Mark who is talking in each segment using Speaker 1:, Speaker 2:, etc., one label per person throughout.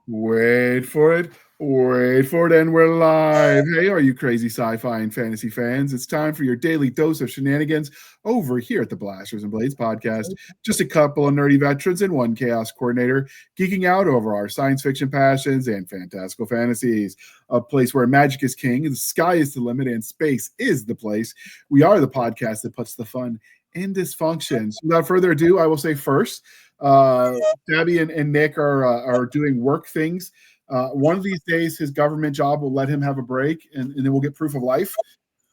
Speaker 1: Wait for it. Wait for it, and we're live. Hey, are you crazy sci-fi and fantasy fans? It's time for your daily dose of shenanigans over here at the Blasters and Blades podcast. Just a couple of nerdy veterans and one chaos coordinator geeking out over our science fiction passions and fantastical fantasies. A place where magic is king, the sky is the limit, and space is the place. We are the podcast that puts the fun in dysfunction. So without further ado, I will say first, Stabby and Nick are doing work things. One of these days, his government job will let him have a break, and then we'll get proof of life.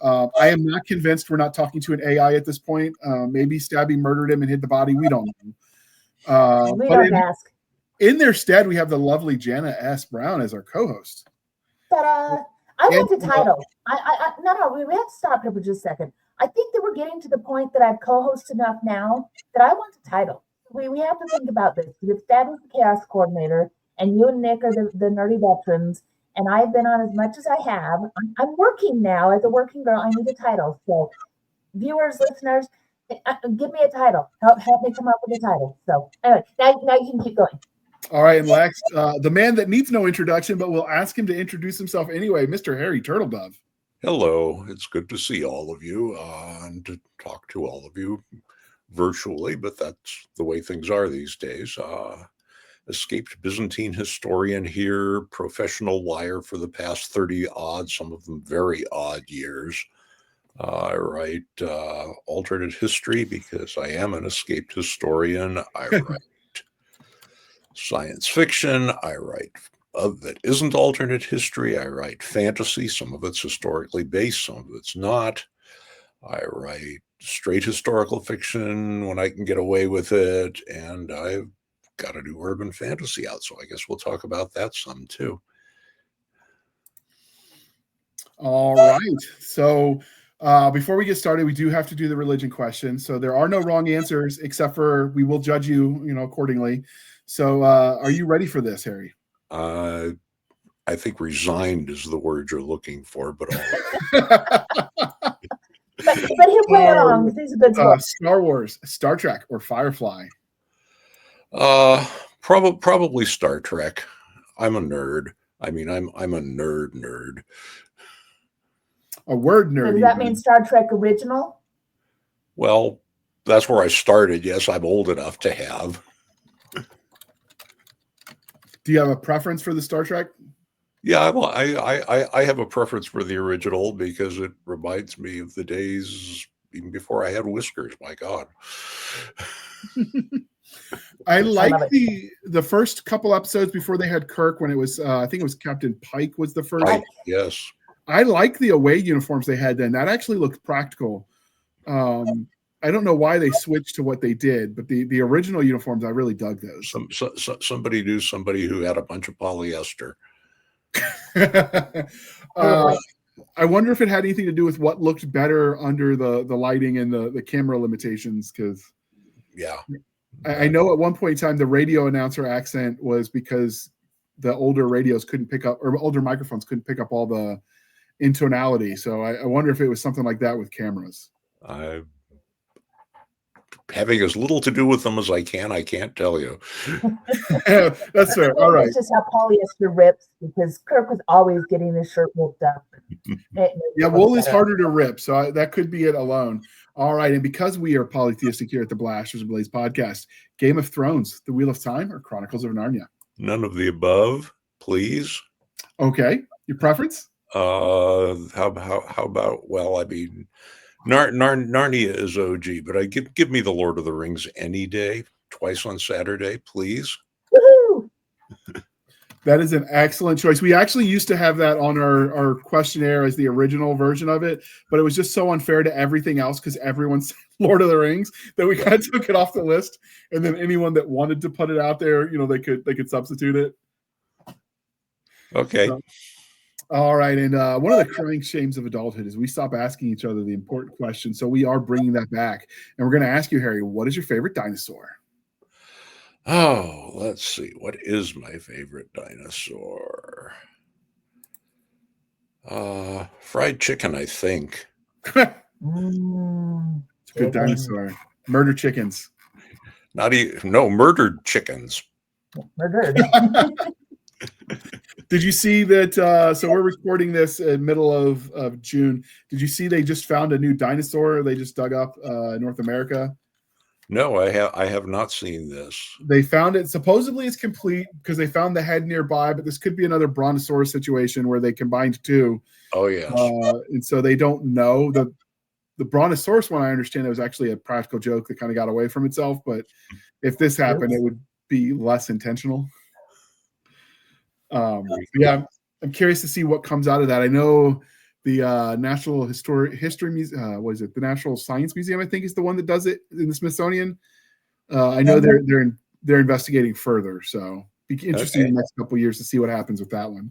Speaker 1: I am not convinced we're not talking to an AI at this point. Maybe Stabby murdered him and hid the body. We don't know.
Speaker 2: We don't ask.
Speaker 1: In their stead, we have the lovely Jana S Brown as our co-host.
Speaker 2: Ta-da! I want the title. No, we have to stop here for just a second. I think that we're getting to the point that I've co-hosted enough now that I want the title. We have to think about this. If Stabby's the chaos coordinator, and you and Nick are the nerdy veterans, and I've been on as much as I have. I'm working now as a working girl. I need a title. So, viewers, listeners, give me a title. Help me come up with a title. So, anyway, now you can keep going.
Speaker 1: All right, and Lex, the man that needs no introduction, but we'll ask him to introduce himself anyway, Mr. Harry Turtledove.
Speaker 3: Hello. It's good to see all of you and to talk to all of you virtually, but that's the way things are these days. Escaped Byzantine historian here, professional liar for the past 30 odd, some of them very odd years. I write alternate history because I am an escaped historian. I write science fiction. I write that isn't alternate history. I write fantasy. Some of it's historically based, some of it's not. I write straight historical fiction when I can get away with it, and I've got a new urban fantasy out, so I guess we'll talk about that some too.
Speaker 1: All right. So before we get started, we do have to do the religion question. So there are no wrong answers, except for we will judge you, accordingly. So are you ready for this, Harry?
Speaker 3: I think resigned is the word you're looking for, but
Speaker 2: he'll play along. These are good stuff.
Speaker 1: Star Wars, Star Trek, or Firefly?
Speaker 3: Probably Star Trek. I'm a nerd. I mean, I'm a nerd.
Speaker 1: A word nerd.
Speaker 2: So does that mean Star Trek original?
Speaker 3: Well, that's where I started. Yes, I'm old enough to have.
Speaker 1: Do you have a preference for the Star Trek?
Speaker 3: Yeah, well, I have a preference for the original because it reminds me of the days even before I had whiskers. My God.
Speaker 1: I like the first couple episodes before they had Kirk, when it was I think it was Captain Pike was the first.
Speaker 3: Right. Yes.
Speaker 1: I like the away uniforms they had then. That actually looked practical. I don't know why they switched to what they did, but the original uniforms, I really dug those.
Speaker 3: Somebody knew somebody who had a bunch of polyester.
Speaker 1: I wonder if it had anything to do with what looked better under the lighting and the camera limitations, because
Speaker 3: yeah.
Speaker 1: I know at one point in time the radio announcer accent was because the older radios couldn't pick up, or older microphones couldn't pick up all the intonality. So I wonder if it was something like that with cameras.
Speaker 3: Having as little to do with them as I can't tell you.
Speaker 1: That's fair. All right.
Speaker 2: It's just how polyester rips, because Kirk was always getting his shirt ripped up.
Speaker 1: Yeah, wool is harder to rip, so that could be it alone. All right, and because we are polytheistic here at the Blasters and Blades podcast, Game of Thrones, The Wheel of Time, or Chronicles of Narnia?
Speaker 3: None of the above, please.
Speaker 1: Okay, your preference?
Speaker 3: How about? Well, I mean, Narnia is OG, but give me the Lord of the Rings any day, twice on Saturday, please.
Speaker 2: Woohoo!
Speaker 1: That is an excellent choice. We actually used to have that on our questionnaire as the original version of it, but it was just so unfair to everything else because everyone's Lord of the Rings that we kind of took it off the list. And then anyone that wanted to put it out there, they could substitute it.
Speaker 3: Okay.
Speaker 1: All right. And one of the crying shames of adulthood is we stop asking each other the important questions. So we are bringing that back. And we're going to ask you, Harry, what is your favorite dinosaur?
Speaker 3: Oh, let's see. What is my favorite dinosaur? Fried chicken, I think.
Speaker 1: It's a good dinosaur. Murder chickens.
Speaker 3: No, murdered chickens.
Speaker 2: we're good.
Speaker 1: Did you see that? So we're recording this in middle of June. Did you see they just found a new dinosaur they just dug up in North America?
Speaker 3: No, I have not seen this.
Speaker 1: They found it. Supposedly it's complete because they found the head nearby, but this could be another brontosaurus situation where they combined two.
Speaker 3: Oh, yes.
Speaker 1: And so they don't know. The brontosaurus one, I understand, it was actually a practical joke that kind of got away from itself. But if this happened, it would be less intentional. Yeah, I'm curious to see what comes out of that. I know the National History Museum, what is it? The National Science Museum, I think, is the one that does it in the Smithsonian. I know they're investigating further, so be interesting in the next couple of years to see what happens with that one.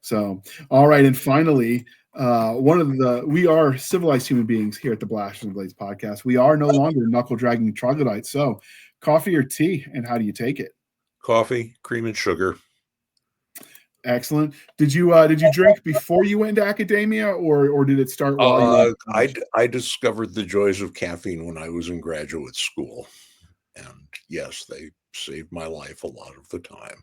Speaker 1: So, all right, and finally, we are civilized human beings here at the Blasters and Blades podcast. We are no longer knuckle dragging troglodytes. So, coffee or tea, and how do you take it?
Speaker 3: Coffee, cream and sugar.
Speaker 1: Excellent. Did you drink before you went into academia, or did it start while you were
Speaker 3: I discovered the joys of caffeine when I was in graduate school, and yes, they saved my life a lot of the time.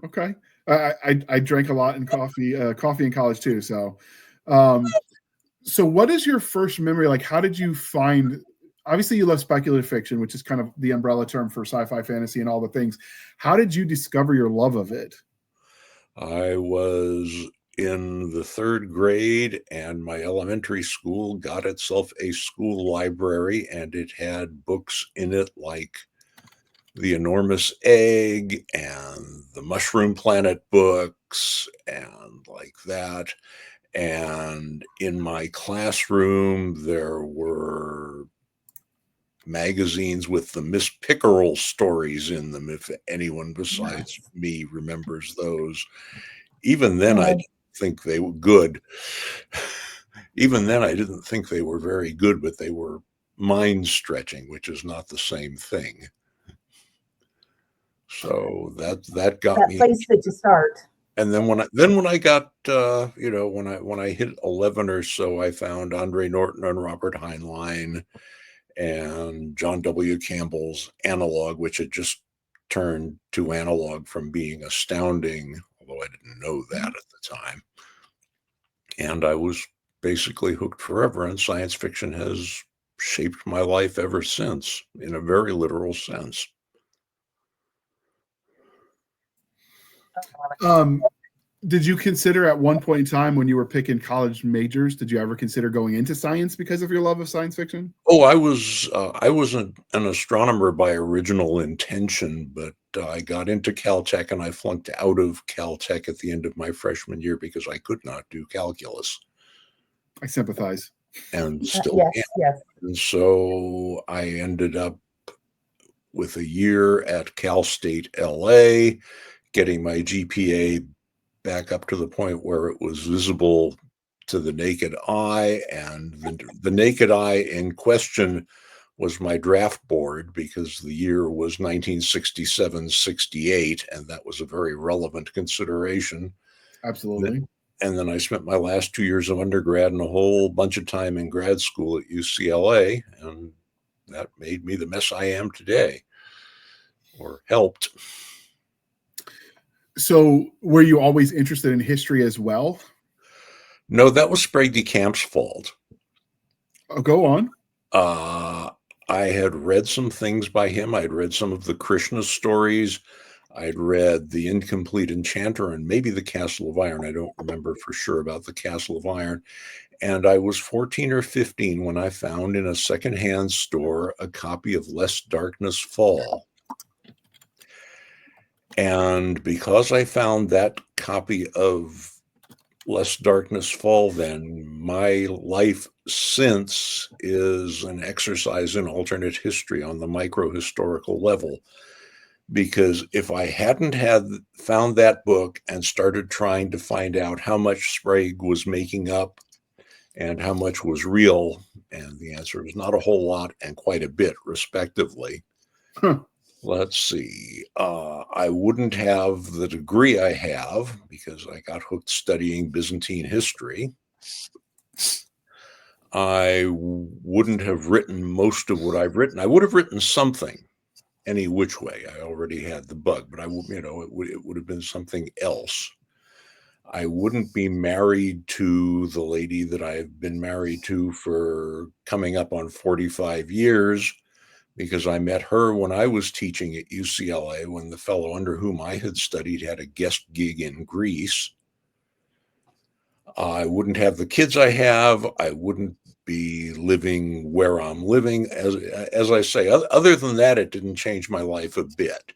Speaker 1: Okay. I drank a lot in coffee in college too. So what is your first memory? Like, how did you find, obviously you love speculative fiction, which is kind of the umbrella term for sci-fi, fantasy, and all the things. How did you discover your love of it?
Speaker 3: I was in the 3rd grade, and my elementary school got itself a school library, and it had books in it like The Enormous Egg and the Mushroom Planet books and like that. And in my classroom, there were magazines with the Miss Pickerel stories in them, if anyone besides me remembers those. Even then, I didn't think they were good. Even then, I didn't think they were very good, but they were mind-stretching, which is not the same thing. So that got
Speaker 2: that
Speaker 3: me.
Speaker 2: Place that you start.
Speaker 3: And then when I got when I hit 11 or so, I found Andre Norton and Robert Heinlein and John W. Campbell's Analog, which had just turned to Analog from being astounding, although I didn't know that at the time. And I was basically hooked forever, and science fiction has shaped my life ever since, in a very literal sense.
Speaker 1: Did you consider at one point in time when you were picking college majors, did you ever consider going into science because of your love of science fiction?
Speaker 3: Oh, I was an astronomer by original intention, but I got into Caltech and I flunked out of Caltech at the end of my freshman year because I could not do calculus.
Speaker 1: I sympathize.
Speaker 3: And still
Speaker 2: yes.
Speaker 3: And so I ended up with a year at Cal State LA, getting my GPA back up to the point where it was visible to the naked eye, and the naked eye in question was my draft board, because the year was 1967-68, and that was a very relevant consideration.
Speaker 1: Absolutely.
Speaker 3: And then I spent my last 2 years of undergrad and a whole bunch of time in grad school at UCLA, and that made me the mess I am today, or helped.
Speaker 1: So were you always interested in history as well?
Speaker 3: No, that was Sprague de Camp's fault.
Speaker 1: Oh, go on.
Speaker 3: I had read some things by him. I'd read some of the Krishna stories. I'd read The Incomplete Enchanter and maybe The Castle of Iron. I don't remember for sure about The Castle of Iron. And I was 14 or 15 when I found in a secondhand store a copy of Lest Darkness Fall. And because I found that copy of Lest Darkness Fall, then my life since is an exercise in alternate history on the micro-historical level. Because if I hadn't had found that book and started trying to find out how much Sprague was making up and how much was real, and the answer is not a whole lot and quite a bit, respectively. Let's see. I wouldn't have the degree I have because I got hooked studying Byzantine history. I wouldn't have written most of what I've written. I would have written something, any which way. I already had the bug, but it would have been something else. I wouldn't be married to the lady that I've been married to for coming up on 45 years, because I met her when I was teaching at UCLA, when the fellow under whom I had studied had a guest gig in Greece. I wouldn't have the kids I have. I wouldn't be living where I'm living. As I say, other than that, it didn't change my life a bit.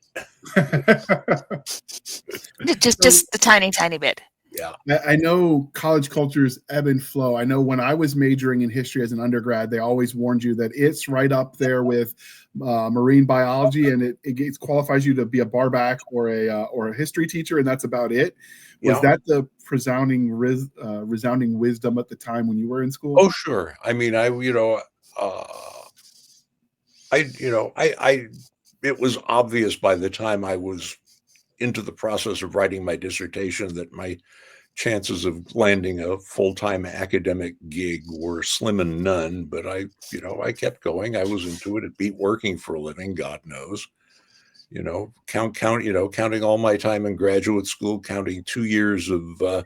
Speaker 4: Just the tiny bit.
Speaker 3: Yeah.
Speaker 1: I know college cultures ebb and flow. I know when I was majoring in history as an undergrad, they always warned you that it's right up there with marine biology, and it qualifies you to be a barback or a history teacher, and that's about it. Was that the resounding wisdom at the time when you were in school?
Speaker 3: Oh, sure. I mean, it was obvious by the time I was into the process of writing my dissertation that my chances of landing a full-time academic gig were slim and none, but I kept going. I was into it. It beat working for a living, God knows. Counting all my time in graduate school, counting 2 years of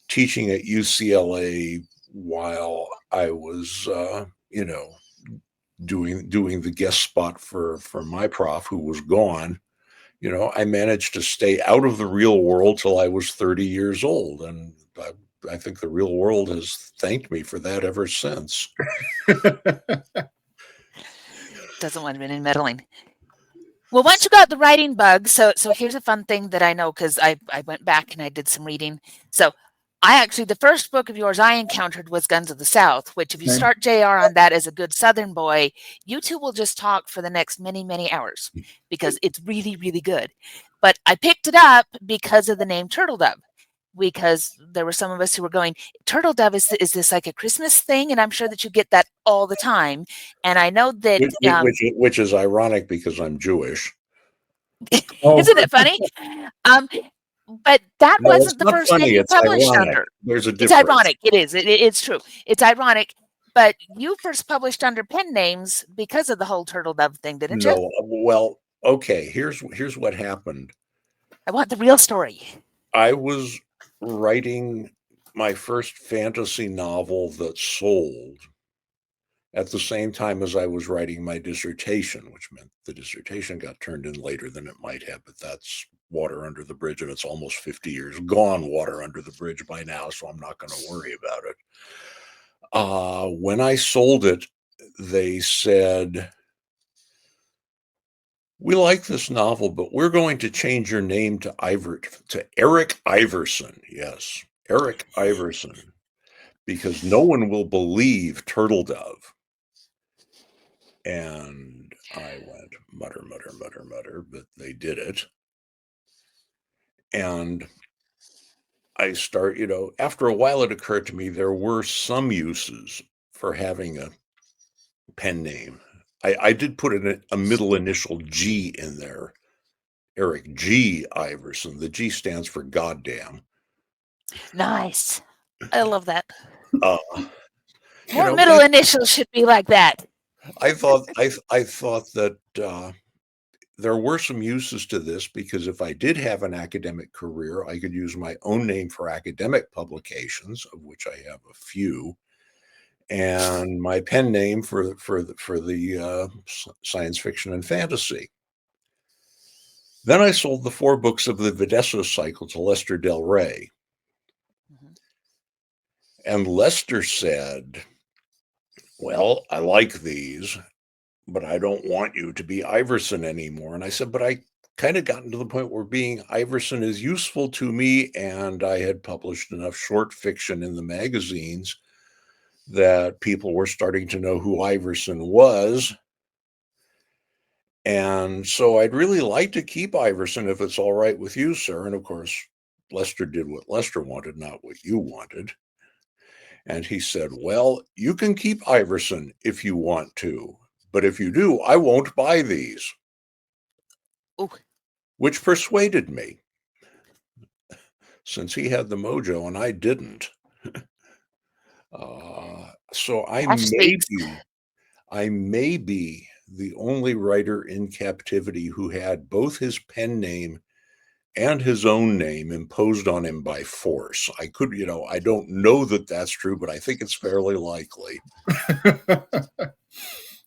Speaker 3: teaching at UCLA while I was, doing the guest spot for my prof who was gone. I managed to stay out of the real world till I was 30 years old. And I think the real world has thanked me for that ever since.
Speaker 4: Doesn't want to be meddling. Well, once you got the writing bug, so here's a fun thing that I know, because I went back and I did some reading. So the first book of yours I encountered was Guns of the South, which if you start JR on that as a good Southern boy, you two will just talk for the next many, many hours, because it's really, really good. But I picked it up because of the name Turtledove, because there were some of us who were going, Turtledove, is this like a Christmas thing? And I'm sure that you get that all the time. And I know that...
Speaker 3: Which is ironic because I'm Jewish.
Speaker 4: Isn't it funny? But that wasn't the first name you published under.
Speaker 3: There's a difference.
Speaker 4: It's ironic. It is. It's true. It's ironic. But you first published under pen names because of the whole Turtledove thing, didn't you?
Speaker 3: No. Well, okay. Here's what happened.
Speaker 4: I want the real story.
Speaker 3: I was writing my first fantasy novel that sold at the same time as I was writing my dissertation, which meant the dissertation got turned in later than it might have, but that's water under the bridge, and it's almost 50 years gone water under the bridge by now, so I'm not going to worry about it. When I sold it, they said, we like this novel, but we're going to change your name to Eric Iverson. Yes, Eric Iverson, because no one will believe Turtledove. And I went mutter, but they did it. And I after a while, it occurred to me there were some uses for having a pen name. I did put a middle initial G in there, Eric G. Iverson. The G stands for goddamn.
Speaker 4: Nice. I love that.
Speaker 3: More
Speaker 4: middle initials should be like that.
Speaker 3: I thought that there were some uses to this, because if I did have an academic career, I could use my own name for academic publications, of which I have a few, and my pen name for the science fiction and fantasy. Then I sold the 4 books of the Videsso cycle to Lester Del Rey. Mm-hmm. And Lester said, well, I like these, but I don't want you to be Iverson anymore. And I said, but I kind of gotten to the point where being Iverson is useful to me, and I had published enough short fiction in the magazines that people were starting to know who Iverson was. And so I'd really like to keep Iverson if it's all right with you, sir. And of course, Lester did what Lester wanted, not what you wanted. And he said, well, you can keep Iverson if you want to, but if you do, I won't buy these.
Speaker 4: Ooh. Which
Speaker 3: persuaded me, since he had the mojo and I didn't. So I may be the only writer in captivity who had both his pen name and his own name imposed on him by force. I don't know that that's true, but I think it's fairly likely.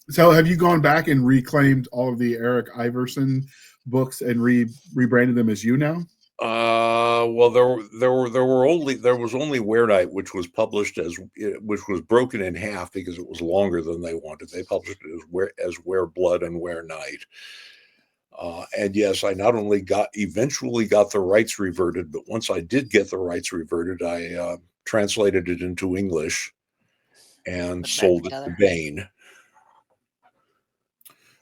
Speaker 1: So have you gone back and reclaimed all of the Eric Iverson books and rebranded them as you now?
Speaker 3: Well, there was only Were Night, which was published which was broken in half because it was longer than they wanted. They published it as Were Blood and Were Night. And yes, I not only eventually got the rights reverted, but once I did get the rights reverted, I translated it into English and sold it to Baen.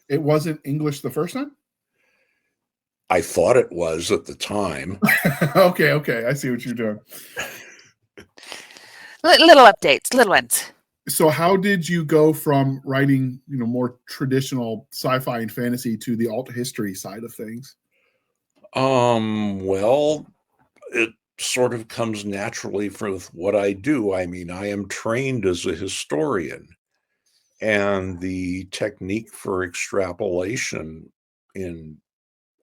Speaker 1: It wasn't English the first time?
Speaker 3: I thought it was at the time.
Speaker 1: Okay. I see what you're doing.
Speaker 4: Little updates, little ones.
Speaker 1: So how did you go from writing, more traditional sci-fi and fantasy to the alt history side of things?
Speaker 3: Well, it sort of comes naturally from what I do. I mean, I am trained as a historian, and the technique for extrapolation in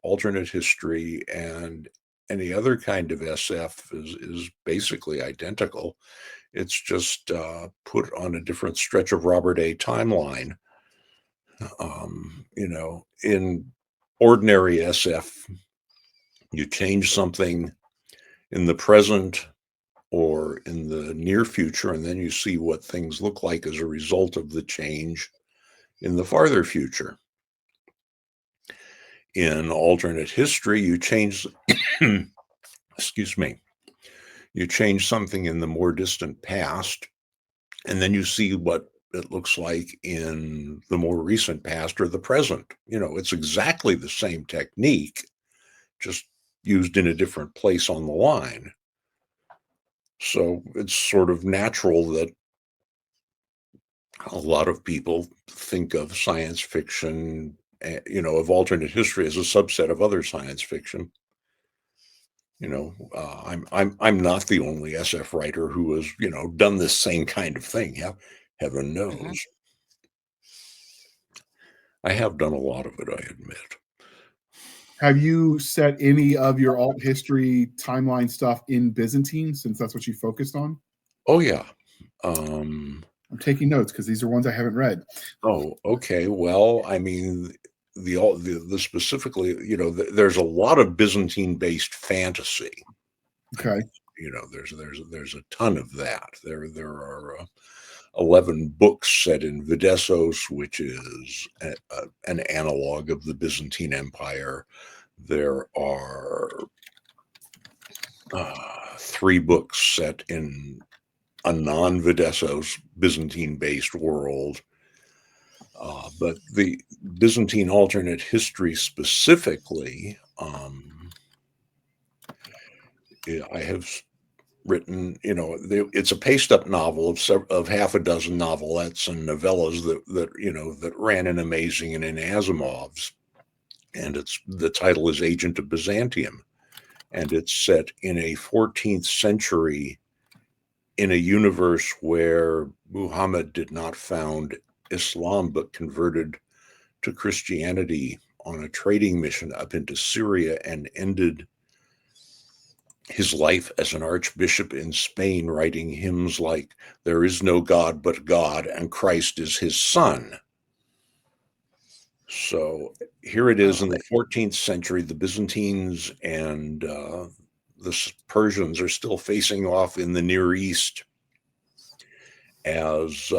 Speaker 3: alternate history and any other kind of SF is basically identical. It's just put on a different stretch of Robert A. timeline. In ordinary SF, you change something in the present or in the near future, and then you see what things look like as a result of the change in the farther future. In alternate history, you change, excuse me, you change something in the more distant past, and then you see what it looks like in the more recent past or the present. It's exactly the same technique, just used in a different place on the line. So it's sort of natural that a lot of people think of science fiction, of alternate history as a subset of other science fiction. I'm not the only SF writer who has, done this same kind of thing. Heaven knows. Mm-hmm. I have done a lot of it, I admit.
Speaker 1: Have you set any of your alt history timeline stuff in Byzantine, since that's what you focused on?
Speaker 3: Oh, yeah.
Speaker 1: I'm taking notes because these are ones I haven't read.
Speaker 3: Oh, okay. Well, I mean, the specifically, there's a lot of Byzantine-based fantasy.
Speaker 1: Okay.
Speaker 3: There's a ton of that. There are 11 books set in Videssos, which is an analog of the Byzantine Empire. There are 3 books set in a non-Videssos Byzantine-based world. But the Byzantine alternate history specifically, I have written, it's a paste-up novel of half a dozen novelettes and novellas that ran in Amazing and in Asimov's, and the title is Agent of Byzantium, and it's set in a 14th century in a universe where Muhammad did not found Islam but converted to Christianity on a trading mission up into Syria and ended his life as an archbishop in Spain, writing hymns like "There is no God but God, and Christ is his son." So here it is in the 14th century. The Byzantines and the Persians are still facing off in the Near East as,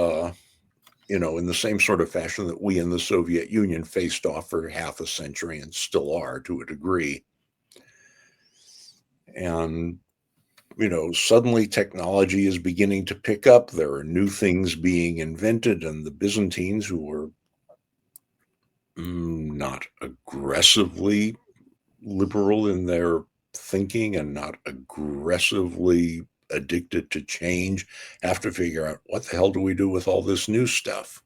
Speaker 3: in the same sort of fashion that we in the Soviet Union faced off for half a century and still are to a degree. And, suddenly technology is beginning to pick up. There are new things being invented, and the Byzantines, who were not aggressively liberal in their thinking and not aggressively addicted to change, have to figure out what the hell do we do with all this new stuff.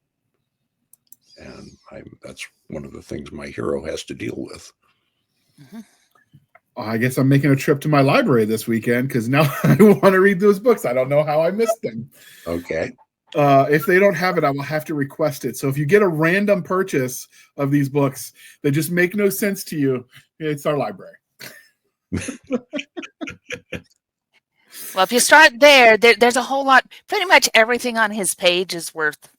Speaker 3: And that's one of the things my hero has to deal with.
Speaker 1: Mm-hmm. I guess I'm making a trip to my library this weekend because now I want to read those books. I don't know how I missed them.
Speaker 3: Okay.
Speaker 1: If they don't have it, I will have to request it. So if you get a random purchase of these books that just make no sense to you, it's our library.
Speaker 4: Well, if you start there's a whole lot. Pretty much everything on his page is worth,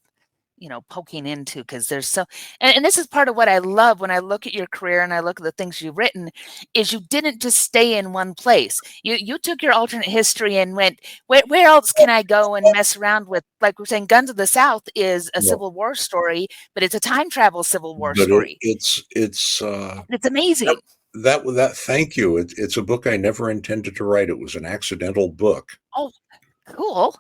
Speaker 4: poking into, because there's so. And this is part of what I love when I look at your career and I look at the things you've written. Is you didn't just stay in one place. You took your alternate history and went, where else can I go and mess around with? Like we're saying, Guns of the South is a Civil War story, but it's a time travel Civil War story.
Speaker 3: It's
Speaker 4: amazing.
Speaker 3: That thank you. It's a book I never intended to write. It was an accidental book.
Speaker 4: Oh, cool.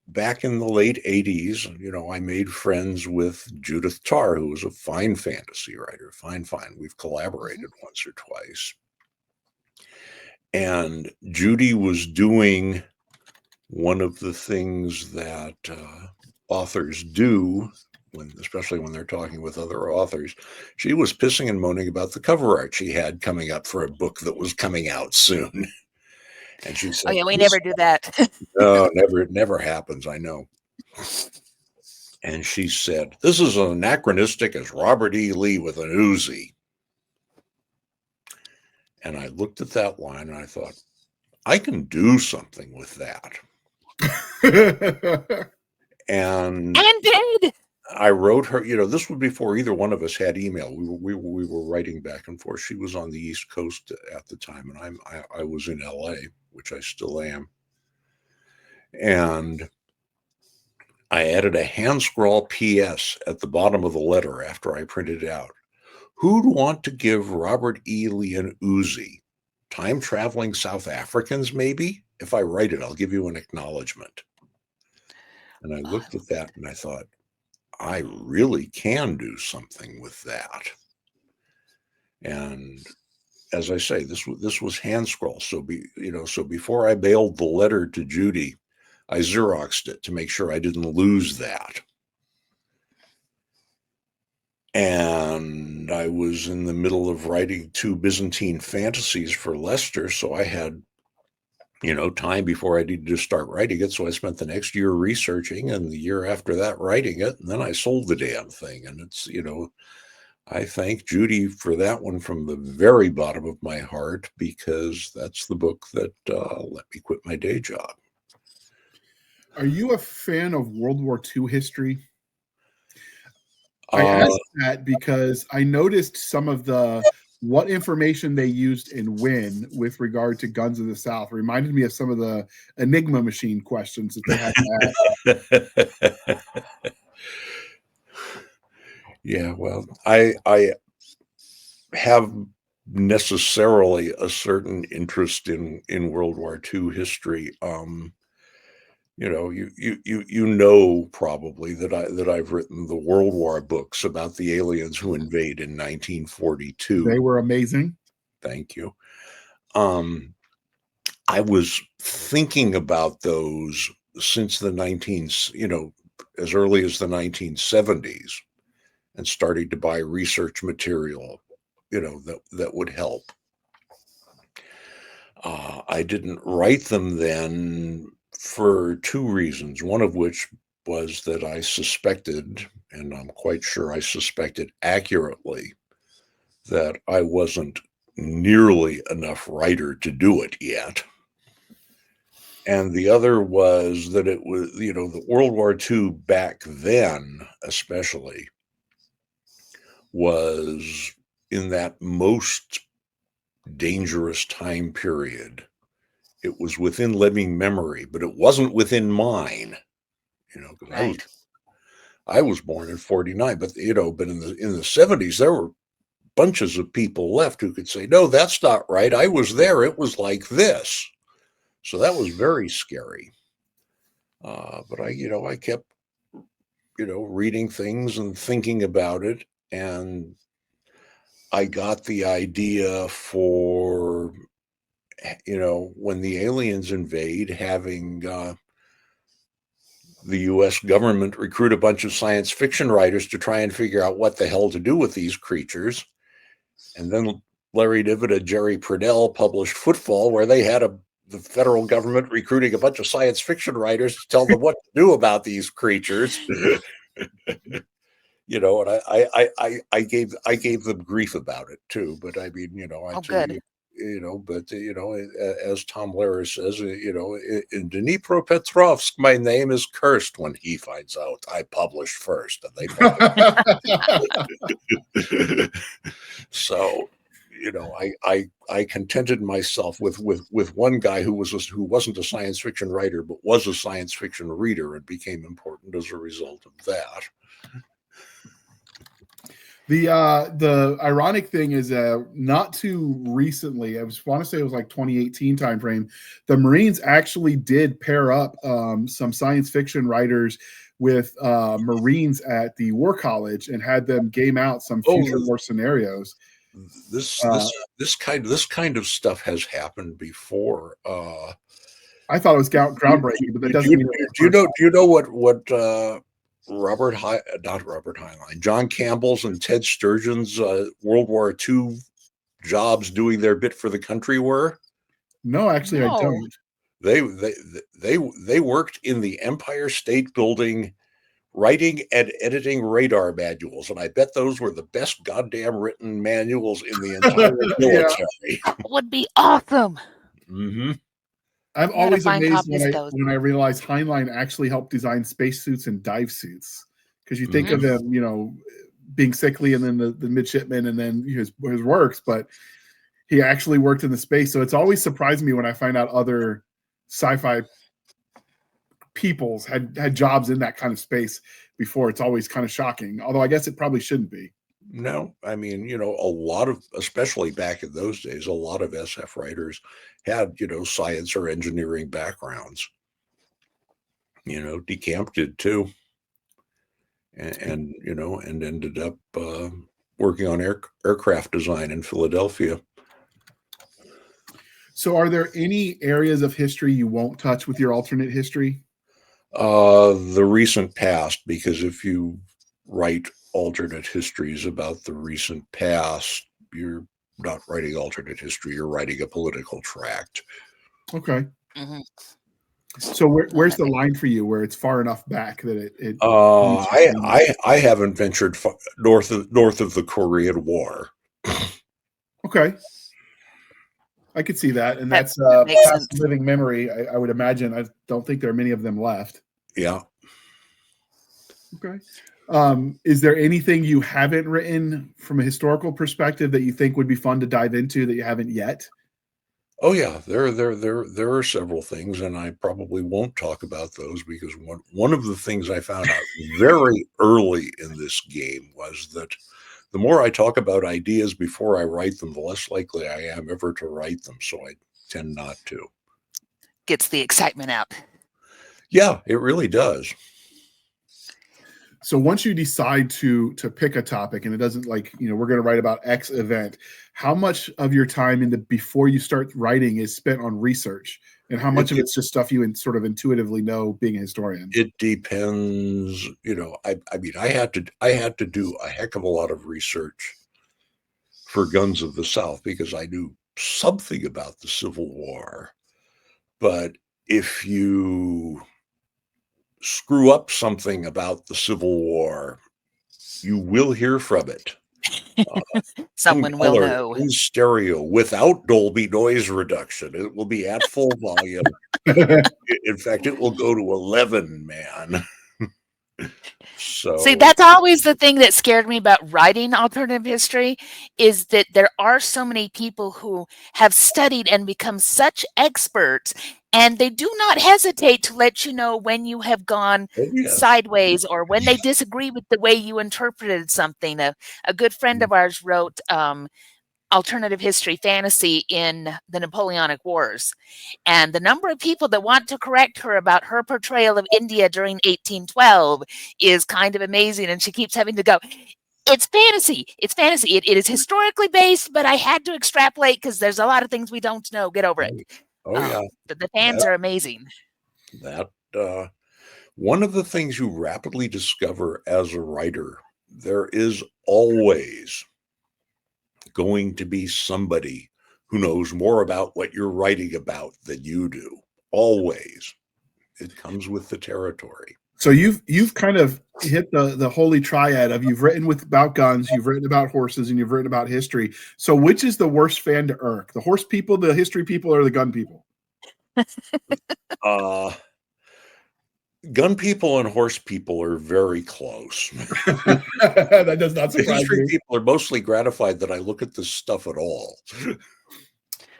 Speaker 3: Back in the late 80s, I made friends with Judith Tarr, who was a fine fantasy writer. Fine. We've collaborated once or twice. And Judy was doing one of the things that authors do, especially when they're talking with other authors. She was pissing and moaning about the cover art she had coming up for a book that was coming out soon. And she said,
Speaker 4: "Oh yeah, we never do that."
Speaker 3: No, never. It never happens. I know. And she said, "This is as anachronistic as Robert E. Lee with an Uzi." And I looked at that line and I thought, I can do something with that. And
Speaker 4: did.
Speaker 3: I wrote her, this was before either one of us had email. We were writing back and forth. She was on the East Coast at the time, and I was in LA, which I still am. And I added a hand scrawl PS at the bottom of the letter after I printed it out. Who'd want to give Robert E. Lee an Uzi? Time traveling South Africans, maybe? If I write it, I'll give you an acknowledgement. And I looked at that and I thought, I really can do something with that. And as I say, this was hand scroll. So before I mailed the letter to Judy, I Xeroxed it to make sure I didn't lose that. And I was in the middle of writing 2 Byzantine fantasies for Leicester, so I had time before I needed to start writing it. So I spent the next year researching and the year after that writing it. And then I sold the damn thing. And it's, I thank Judy for that one from the very bottom of my heart, because that's the book that let me quit my day job.
Speaker 1: Are you a fan of World War II history? I asked that because I noticed some of what information they used and when with regard to Guns of the South reminded me of some of the Enigma machine questions that they had to ask.
Speaker 3: Yeah, well, I have necessarily a certain interest in World War II history. You probably that I've written the World War books about the aliens who invade in 1942.
Speaker 1: They were amazing.
Speaker 3: Thank you. I was thinking about those since the as early as the 1970s, and starting to buy research material, that would help. I didn't write them then for 2 reasons. One of which was that I suspected, and I'm quite sure I suspected accurately, that I wasn't nearly enough writer to do it yet. And the other was that it was, the World War II back then, especially, was in that most dangerous time period. It was within living memory, but it wasn't within mine, because
Speaker 4: Right.
Speaker 3: I was born in 49, but in the 70s, there were bunches of people left who could say, no, that's not right. I was there. It was like this. So that was very scary. But I kept, reading things and thinking about it. And I got the idea for, when the aliens invade, having the U.S. government recruit a bunch of science fiction writers to try and figure out what the hell to do with these creatures. And then Larry Niven and Jerry Purnell published Footfall, where they had the federal government recruiting a bunch of science fiction writers to tell them what to do about these creatures. You know, and I gave them grief about it too. But I mean, you know,
Speaker 4: Oh, good.
Speaker 3: you know, but you know, as Tom Lehrer says, you know, in Dnipropetrovsk, my name is cursed when he finds out I published first, and they published. So, you know, I contented myself with one guy who wasn't a science fiction writer, but was a science fiction reader and became important as a result of that.
Speaker 1: The ironic thing is not too recently, I want to say it was like 2018 timeframe, the Marines actually did pair up some science fiction writers with Marines at the War College and had them game out some future war scenarios.
Speaker 3: This kind of stuff has happened before.
Speaker 1: I thought it was groundbreaking, but that doesn't mean.
Speaker 3: Do you know what John Campbell's and Ted Sturgeon's World War II jobs doing their bit for the country were?
Speaker 1: No, actually, no. I
Speaker 3: don't. They worked in the Empire State Building, writing and editing radar manuals, and I bet those were the best goddamn written manuals in the entire military.
Speaker 4: That would be awesome.
Speaker 3: Mm-hmm.
Speaker 1: I'm always amazed when I realize Heinlein actually helped design spacesuits and dive suits, because you think of him, you know, being sickly and then the midshipman and then his works, but he actually worked in the space. So it's always surprised me when I find out other sci-fi peoples had jobs in that kind of space before. It's always kind of shocking, although I guess it probably shouldn't be.
Speaker 3: No, I mean, you know, a lot of, especially back in those days, a lot of SF writers had, you know, science or engineering backgrounds. You know, DeCamp did too, and you know, and ended up working on aircraft design in Philadelphia.
Speaker 1: So, are there any areas of history you won't touch with your alternate history?
Speaker 3: The recent past, because if you write alternate histories about the recent past, you're not writing alternate history, you're writing a political tract.
Speaker 1: Okay. Mm-hmm. So where's the line for you where it's far enough back that it
Speaker 3: I haven't ventured north of the Korean War.
Speaker 1: Okay. I could see that, and that's past living memory. I would imagine. I don't think there are many of them left.
Speaker 3: Yeah.
Speaker 1: Okay. Is there anything you haven't written from a historical perspective that you think would be fun to dive into that you haven't yet?
Speaker 3: Oh yeah, there are several things, and I probably won't talk about those because one of the things I found out very early in this game was that the more I talk about ideas before I write them, the less likely I am ever to write them. So I tend not to.
Speaker 4: Gets the excitement out.
Speaker 3: Yeah, it really does.
Speaker 1: So once you decide to pick a topic, and it doesn't, like, you know, we're going to write about X event, how much of your time before you start writing is spent on research, and how much of it's just stuff you sort of intuitively know being a historian?
Speaker 3: It depends. You know, I mean, I had to do a heck of a lot of research for Guns of the South because I knew something about the Civil War. But if you screw up something about the Civil War, you will hear from it.
Speaker 4: Someone will know.
Speaker 3: In stereo without Dolby noise reduction. It will be at full volume. In fact, it will go to 11, man. So
Speaker 4: see, that's always the thing that scared me about writing alternative history, is that there are so many people who have studied and become such experts, and they do not hesitate to let you know when you have gone sideways or when they disagree with the way you interpreted something. A good friend of ours wrote alternative history fantasy in the Napoleonic Wars. And the number of people that want to correct her about her portrayal of India during 1812 is kind of amazing. And she keeps having to go, it's fantasy. It's fantasy. It is historically based, but I had to extrapolate because there's a lot of things we don't know. Get over it.
Speaker 3: Oh, yeah.
Speaker 4: The fans are amazing.
Speaker 3: That one of the things you rapidly discover as a writer, there is always going to be somebody who knows more about what you're writing about than you do. Always. It comes with the territory.
Speaker 1: So you've kind of hit the holy triad of you've written about guns, you've written about horses, and you've written about history. So which is the worst fan to irk? The horse people, the history people, or the gun people?
Speaker 3: Gun people and horse people are very close.
Speaker 1: That does not surprise
Speaker 3: History
Speaker 1: me.
Speaker 3: people are mostly gratified that I look at this stuff at all.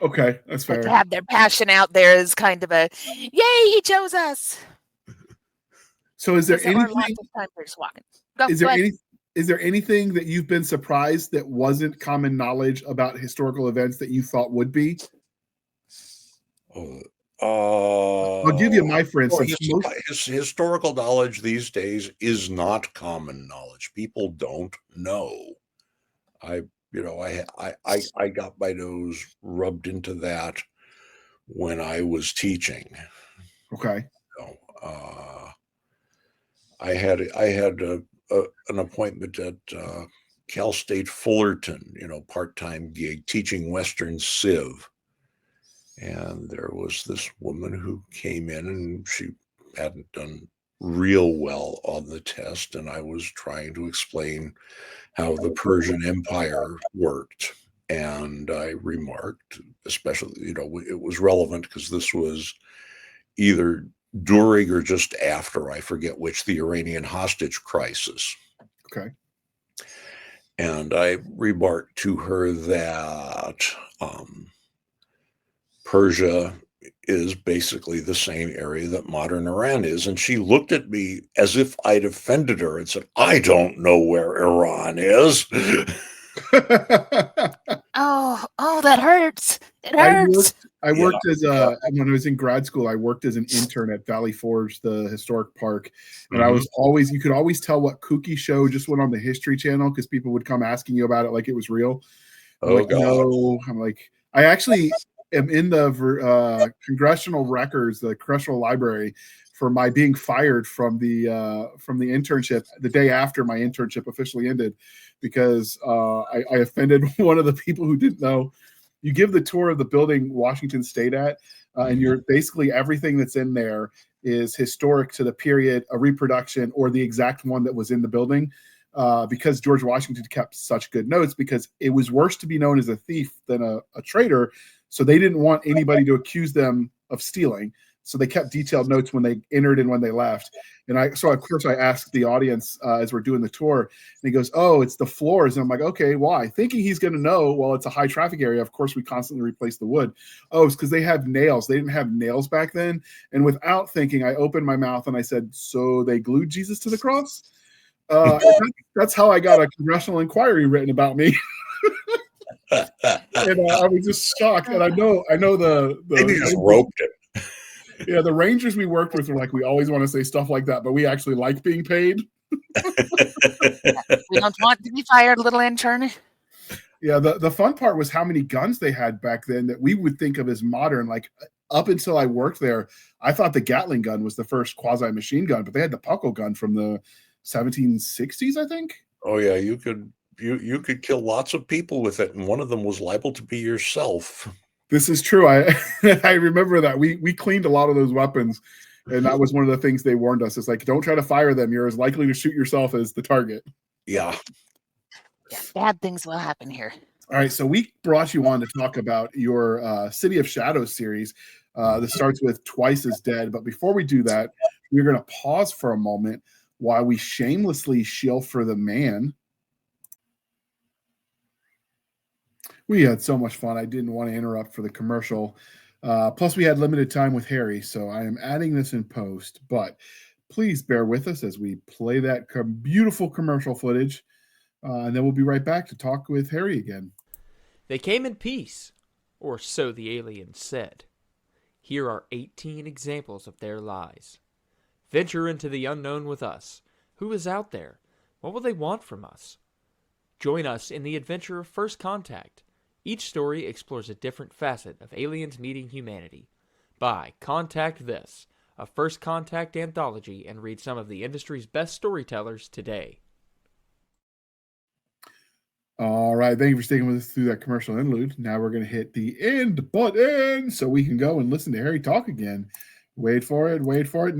Speaker 1: Okay, that's fair.
Speaker 4: But to have their passion out there is kind of a, yay, he chose us.
Speaker 1: So is there
Speaker 4: Because there are
Speaker 1: anything?
Speaker 4: lots of times they're just walking. Go,
Speaker 1: Is
Speaker 4: go
Speaker 1: there
Speaker 4: ahead.
Speaker 1: is there anything that you've been surprised that wasn't common knowledge about historical events that you thought would be? I'll give you my, for instance.
Speaker 3: Historical knowledge these days is not common knowledge. People don't know. I got my nose rubbed into that when I was teaching.
Speaker 1: Okay.
Speaker 3: I had an appointment at Cal State Fullerton, part-time gig teaching Western Civ. And there was this woman who came in and she hadn't done real well on the test. And I was trying to explain how the Persian Empire worked. And I remarked, especially, it was relevant because this was either during or just after, I forget which, the Iranian hostage crisis.
Speaker 1: Okay.
Speaker 3: And I remarked to her that Persia is basically the same area that modern Iran is. And she looked at me as if I'd offended her and said, I don't know where Iran is.
Speaker 4: Oh, that hurts. It hurts.
Speaker 1: I worked when I was in grad school, I worked as an intern at Valley Forge, the historic park. And I was you could always tell what kooky show just went on the History Channel because people would come asking you about it like it was real. No. I'm like, I actually am in the congressional records, the congressional library, for my being fired from the internship the day after my internship officially ended, because I offended one of the people who didn't know. You give the tour of the building Washington stayed at, and you're basically everything that's in there is historic to the period, a reproduction, or the exact one that was in the building. Because George Washington kept such good notes, because it was worse to be known as a thief than a traitor. So they didn't want anybody to accuse them of stealing. So they kept detailed notes when they entered and when they left. And of course I asked the audience as we're doing the tour, and he goes, oh, it's the floors. And I'm like, okay, why? Thinking he's going to know, well, it's a high traffic area. Of course, we constantly replace the wood. Oh, it's because they have nails. They didn't have nails back then. And without thinking, I opened my mouth and I said, so they glued Jesus to the cross? That's how I got a congressional inquiry written about me. And I was just shocked. And I know
Speaker 3: Maybe just roped it.
Speaker 1: Yeah, the Rangers we worked with were like, we always want to say stuff like that, but we actually like being paid.
Speaker 4: We don't want to be fired, little intern.
Speaker 1: Yeah, the fun part was how many guns they had back then that we would think of as modern. Like, up until I worked there, I thought the Gatling gun was the first quasi-machine gun, but they had the Puckle gun from the 1760s, I think.
Speaker 3: Oh yeah, you could kill lots of people with it, and one of them was liable to be yourself.
Speaker 1: This is true. I remember that we cleaned a lot of those weapons, and that was one of the things they warned us. It's like, don't try to fire them. You're as likely to shoot yourself as the target.
Speaker 3: Yeah.
Speaker 4: Bad things will happen here.
Speaker 1: All right, so we brought you on to talk about your City of Shadows series. This starts with Twice as Dead. But before we do that, we're going to pause for a moment while we shamelessly shill for the man. We had so much fun. I didn't want to interrupt for the commercial. Plus, we had limited time with Harry, so I am adding this in post. But please bear with us as we play that beautiful commercial footage, and then we'll be right back to talk with Harry again.
Speaker 5: They came in peace, or so the aliens said. Here are 18 examples of their lies. Venture into the unknown with us. Who is out there? What will they want from us? Join us in the adventure of First Contact. Each story explores a different facet of aliens meeting humanity. Buy Contact This, a First Contact anthology, and read some of the industry's best storytellers today.
Speaker 1: All right. Thank you for sticking with us through that commercial interlude. Now we're going to hit the end button so we can go and listen to Harry talk again. Wait for it. Wait for it.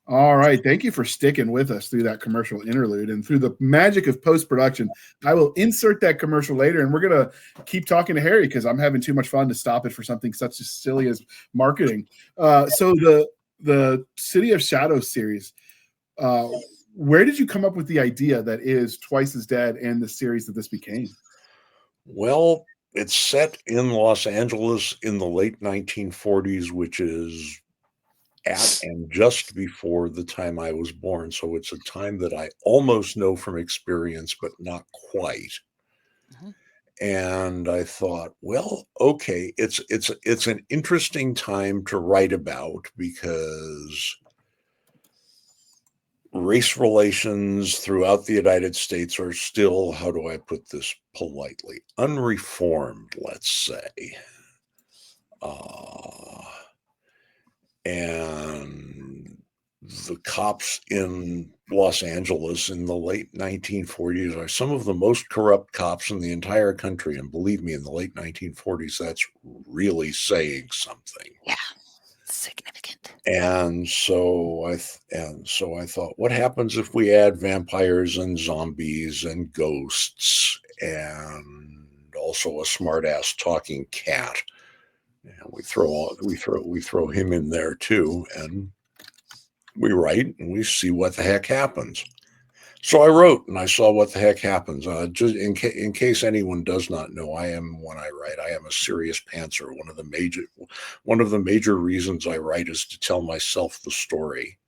Speaker 1: All right. Thank you for sticking with us through that commercial interlude and through the magic of post-production. I will insert that commercial later, and we're going to keep talking to Harry because I'm having too much fun to stop it for something such as silly as marketing. So the City of Shadows series, where did you come up with the idea that is Twice as Dead and the series that this became?
Speaker 3: Well, it's set in Los Angeles in the late 1940s, which is at and just before the time I was born. So it's a time that I almost know from experience, but not quite.
Speaker 4: Mm-hmm.
Speaker 3: And I thought, well, okay, it's an interesting time to write about because race relations throughout the United States are still, how do I put this politely, unreformed, let's say. And the cops in Los Angeles in the late 1940s are some of the most corrupt cops in the entire country. And believe me, in the late 1940s, that's really saying something.
Speaker 4: Yeah, significant.
Speaker 3: And so I thought, what happens if we add vampires and zombies and ghosts and also a smart-ass talking cat? And we throw him in there too, and we write and we see what the heck happens. So I wrote and I saw what the heck happens. Just in case anyone does not know, when I write, I am a serious pantser. One of the major reasons I write is to tell myself the story.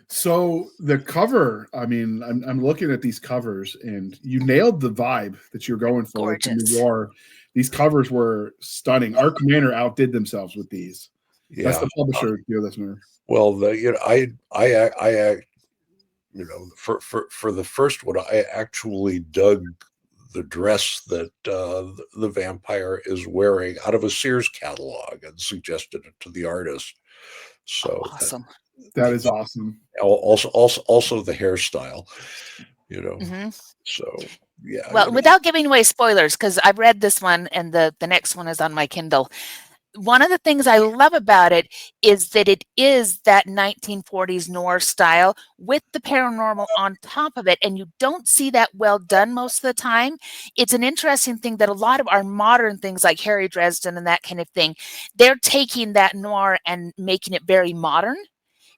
Speaker 1: So the cover, I mean, I'm looking at these covers, and you nailed the vibe that you're going for with the noir. These covers were stunning. Arc Manor outdid themselves with these. Yeah. That's the publisher, dear listener.
Speaker 3: Well, for the first one, I actually dug the dress that the vampire is wearing out of a Sears catalog and suggested it to the artist. So
Speaker 4: awesome.
Speaker 1: That is awesome.
Speaker 3: Also the hairstyle,
Speaker 4: Mm-hmm.
Speaker 3: So yeah.
Speaker 4: Well, without giving away spoilers, because I've read this one and the next one is on my Kindle. One of the things I love about it is that it is that 1940s noir style with the paranormal on top of it, and you don't see that well done most of the time. It's an interesting thing that a lot of our modern things like Harry Dresden and that kind of thing, they're taking that noir and making it very modern.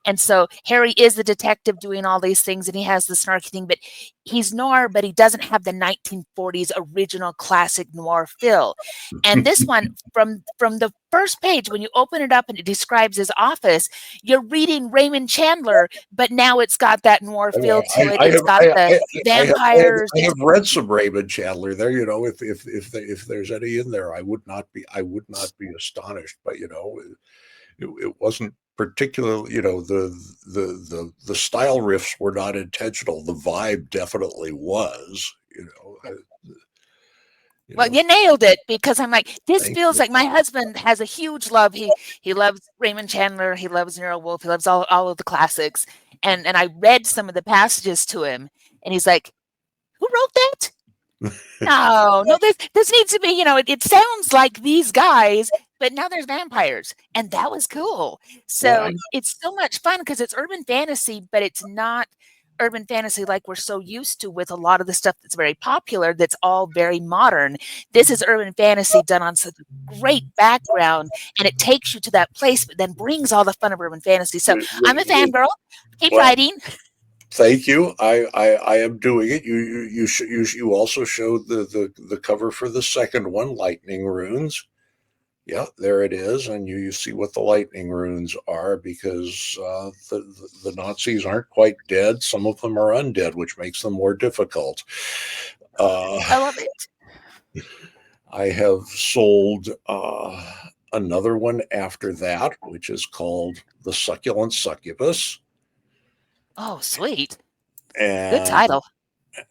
Speaker 4: And so Harry is the detective doing all these things, and he has the snarky thing, but he's noir, but he doesn't have the 1940s original classic noir feel. And this one, from the first page, when you open it up and it describes his office, you're reading Raymond Chandler, but now it's got that noir feel to it. It's got the vampires.
Speaker 3: I have read some Raymond Chandler there. If there's any in there, I would not be astonished. But it wasn't particularly, the style riffs were not intentional. The vibe definitely was,
Speaker 4: Well, you nailed it, because I'm like, this feels like my husband has a huge love. He loves Raymond Chandler. He loves Nero Wolfe. He loves all of the classics. And I read some of the passages to him, and he's like, who wrote that? No, this needs to be, it sounds like these guys, but now there's vampires, and that was cool. So it's so much fun because it's urban fantasy, but it's not urban fantasy like we're so used to with a lot of the stuff that's very popular, that's all very modern. This is urban fantasy done on such a great background, and it takes you to that place, but then brings all the fun of urban fantasy. So I'm a fangirl. Keep writing.
Speaker 3: Thank you. I am doing it. You also showed the cover for the second one, Lightning Runes. Yeah, there it is, and you see what the lightning runes are, because the Nazis aren't quite dead. Some of them are undead, which makes them more difficult.
Speaker 4: I love it.
Speaker 3: I have sold another one after that, which is called The Succulent Succubus.
Speaker 4: Oh, sweet.
Speaker 3: And,
Speaker 4: good title.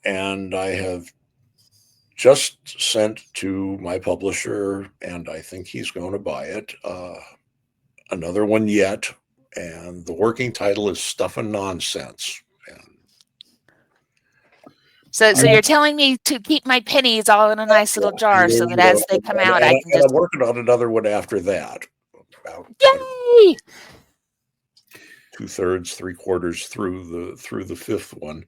Speaker 3: And I have just sent to my publisher, and I think he's going to buy it, another one yet, and the working title is Stuff and Nonsense.
Speaker 4: So you're telling me to keep my pennies all in a nice little jar so that as they come out, I can just.
Speaker 3: I'm working on another one after that. About
Speaker 4: Yay!
Speaker 3: 2/3, 3/4 through the fifth one.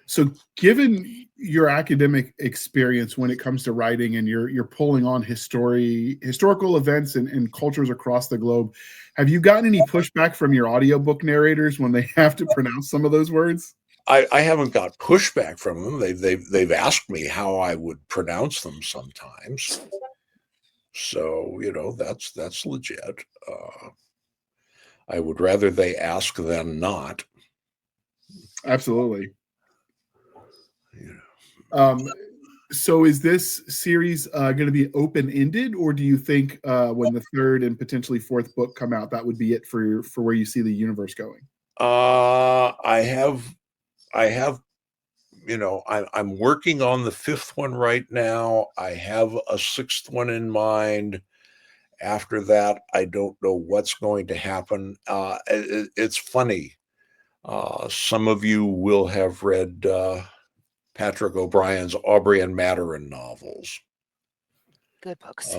Speaker 1: So, given your academic experience when it comes to writing, and you're pulling on historical events and cultures across the globe, have you gotten any pushback from your audiobook narrators when they have to pronounce some of those words?
Speaker 3: I haven't got pushback from them. They've asked me how I would pronounce them sometimes. So that's legit. I would rather they ask than not.
Speaker 1: Absolutely. So is this series going to be open-ended, or do you think when the third and potentially fourth book come out, that would be it for where you see the universe going?
Speaker 3: I have, I'm working on the fifth one right now. I have a sixth one in mind. After that, I don't know what's going to happen. It's funny. Some of you will have read Patrick O'Brien's Aubrey and Maturin novels.
Speaker 4: Good books.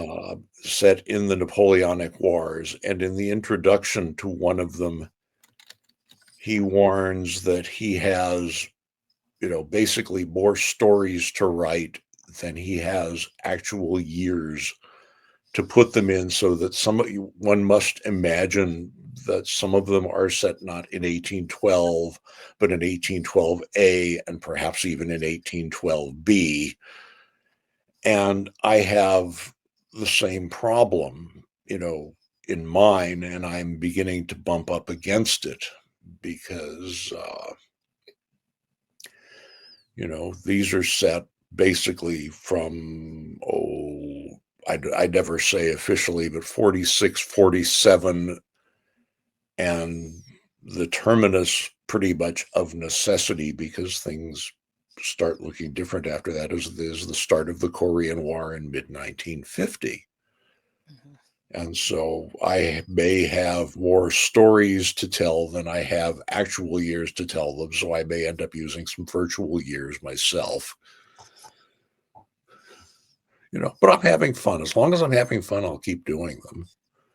Speaker 3: Set in the Napoleonic Wars. And in the introduction to one of them, he warns that he has, basically more stories to write than he has actual years to put them in, so that one must imagine that some of them are set not in 1812, but in 1812A and perhaps even in 1812B. And I have the same problem, in mine, and I'm beginning to bump up against it because, these are set basically from, I never say officially, but 46, 47, and the terminus pretty much of necessity, because things start looking different after that, is the start of the Korean War in mid-1950. Mm-hmm. And so I may have more stories to tell than I have actual years to tell them, so I may end up using some virtual years myself. But I'm having fun. As long as I'm having fun, I'll keep doing them.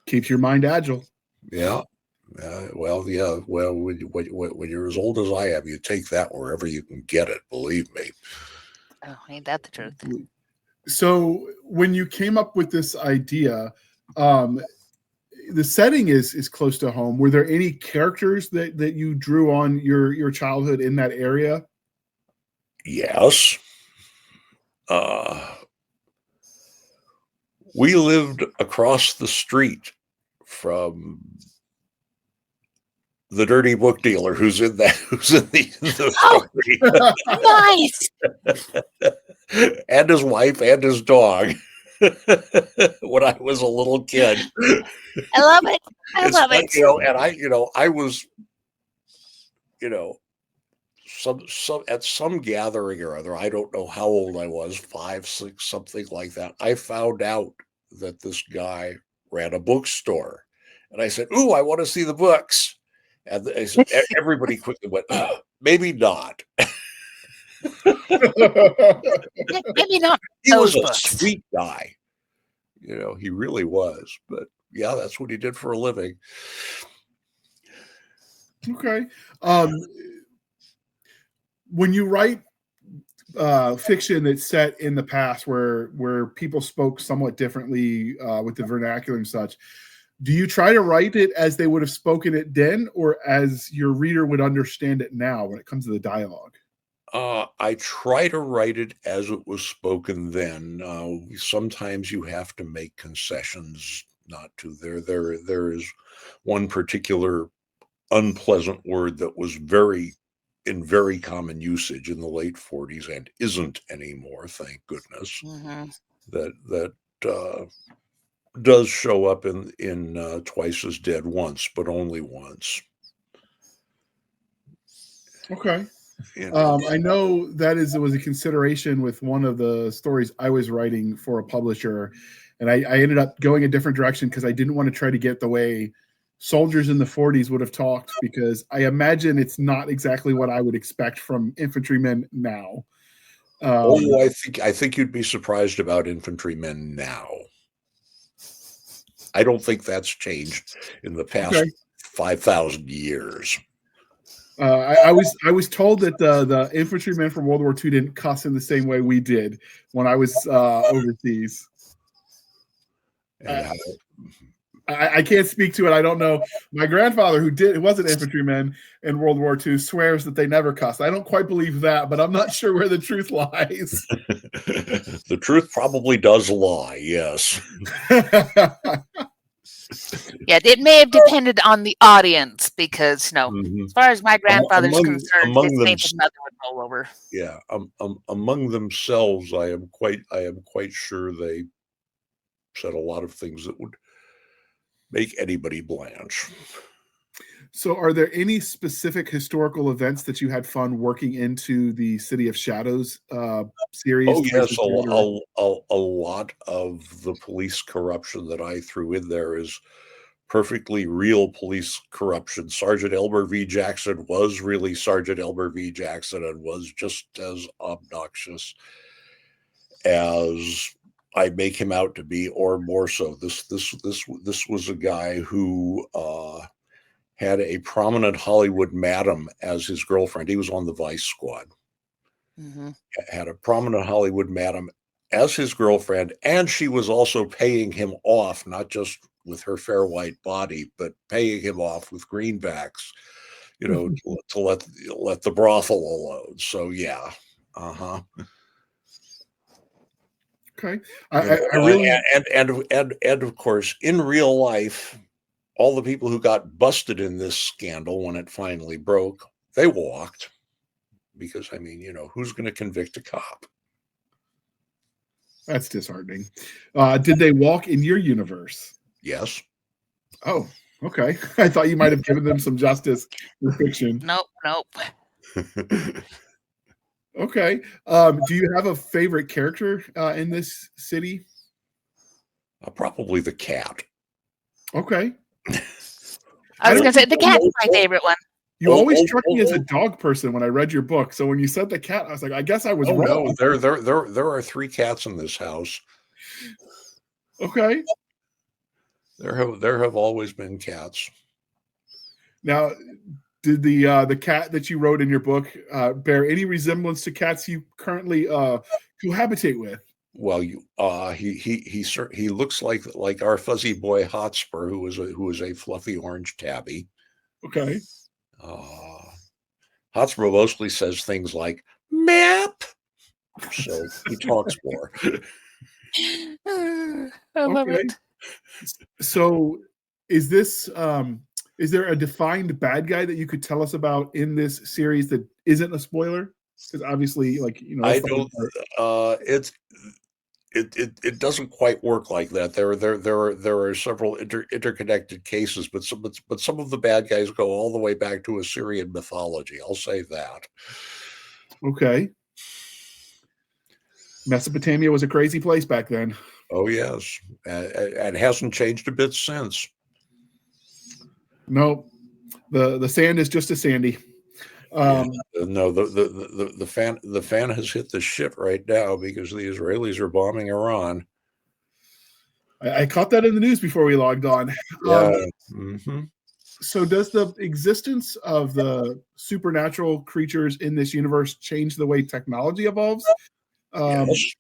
Speaker 1: Keeps your mind agile.
Speaker 3: Yeah. Well, when you're as old as I am, you take that wherever you can get it. Believe me.
Speaker 4: Oh, ain't that the truth?
Speaker 1: So when you came up with this idea, the setting is close to home. Were there any characters that you drew on your childhood in that area?
Speaker 3: Yes. We lived across the street from the dirty book dealer who's in the story.
Speaker 4: Nice.
Speaker 3: And his wife and his dog. When I was a little kid.
Speaker 4: I love it. I love it.
Speaker 3: And I was, at some gathering or other, I don't know how old I was, 5, 6, something like that. I found out that this guy ran a bookstore, and I said, "Ooh, I want to see the books." And I said, everybody quickly went, maybe not.
Speaker 4: Maybe not.
Speaker 3: He was a
Speaker 4: books.
Speaker 3: sweet guy. He really was. But yeah, that's what he did for a living.
Speaker 1: Okay. When you write fiction that's set in the past where people spoke somewhat differently with the vernacular and such, do you try to write it as they would have spoken it then, or as your reader would understand it now when it comes to the dialogue?
Speaker 3: I try to write it as it was spoken then. Sometimes you have to make concessions not to. There is one particular unpleasant word that was in very common usage in the late 40s and isn't anymore, thank goodness. Mm-hmm. That does show up in Twice as Dead once, but only once.
Speaker 1: Okay. I know that was a consideration with one of the stories I was writing for a publisher, and I ended up going a different direction because I didn't want to try to get the way soldiers in the 40s would have talked, because I imagine it's not exactly what I would expect from infantrymen now.
Speaker 3: I think you'd be surprised about infantrymen now. I don't think that's changed in the past 5,000 years.
Speaker 1: I was told that the infantrymen from World War II didn't cuss in the same way we did when I was overseas. I can't speak to it. I don't know. My grandfather, who was an infantryman in World War II, swears that they never cussed. I don't quite believe that, but I'm not sure where the truth lies.
Speaker 3: The truth probably does lie, yes.
Speaker 4: Yeah, it may have depended on the audience because, as far as my grandfather's concerned, his fainted mother would roll over.
Speaker 3: Yeah, among themselves, I am quite sure they said a lot of things that would make anybody blanch.
Speaker 1: So, are there any specific historical events that you had fun working into the City of Shadows series?
Speaker 3: Oh yes, a lot of the police corruption that I threw in there is perfectly real police corruption. Sergeant Elmer V. Jackson was really Sergeant Elmer V. Jackson and was just as obnoxious as I make him out to be, or more so. This was a guy who had a prominent Hollywood madam as his girlfriend. He was on the Vice Squad.
Speaker 4: Mm-hmm.
Speaker 3: Had a prominent Hollywood madam as his girlfriend, and she was also paying him off, not just with her fair white body, but paying him off with greenbacks, to let the brothel alone. So yeah,
Speaker 1: Okay,
Speaker 3: and of course, in real life, all the people who got busted in this scandal when it finally broke, they walked, because who's going to convict a cop?
Speaker 1: That's disheartening. Did they walk in your universe?
Speaker 3: Yes.
Speaker 1: Oh, okay. I thought you might have given them some justice in fiction.
Speaker 4: Nope.
Speaker 1: Okay. Do you have a favorite character in this city?
Speaker 3: Probably the cat.
Speaker 1: Okay.
Speaker 4: I was going to say the cat's my favorite one.
Speaker 1: You always struck me as a dog person when I read your book. So when you said the cat, I was like, I guess I was wrong.
Speaker 3: No, there are 3 cats in this house.
Speaker 1: Okay.
Speaker 3: There have always been cats.
Speaker 1: Now, did the cat that you wrote in your book bear any resemblance to cats you currently cohabitate with?
Speaker 3: Well, he looks like our fuzzy boy Hotspur, who is a fluffy orange tabby.
Speaker 1: Okay.
Speaker 3: Hotspur mostly says things like "map," so he talks more.
Speaker 4: I love it.
Speaker 1: So, is there a defined bad guy that you could tell us about in this series that isn't a spoiler? Because obviously,
Speaker 3: I don't. It doesn't quite work like that. There are several interconnected cases, but some of the bad guys go all the way back to Assyrian mythology. I'll say that.
Speaker 1: Okay. Mesopotamia was a crazy place back then.
Speaker 3: Oh yes, and hasn't changed a bit since.
Speaker 1: No, the sand is just as sandy.
Speaker 3: No, the fan has hit the shit right now because the Israelis are bombing Iran.
Speaker 1: I caught that in the news before we logged on.
Speaker 3: Yeah.
Speaker 1: So does the existence of the supernatural creatures in this universe change the way technology evolves?
Speaker 3: Yes.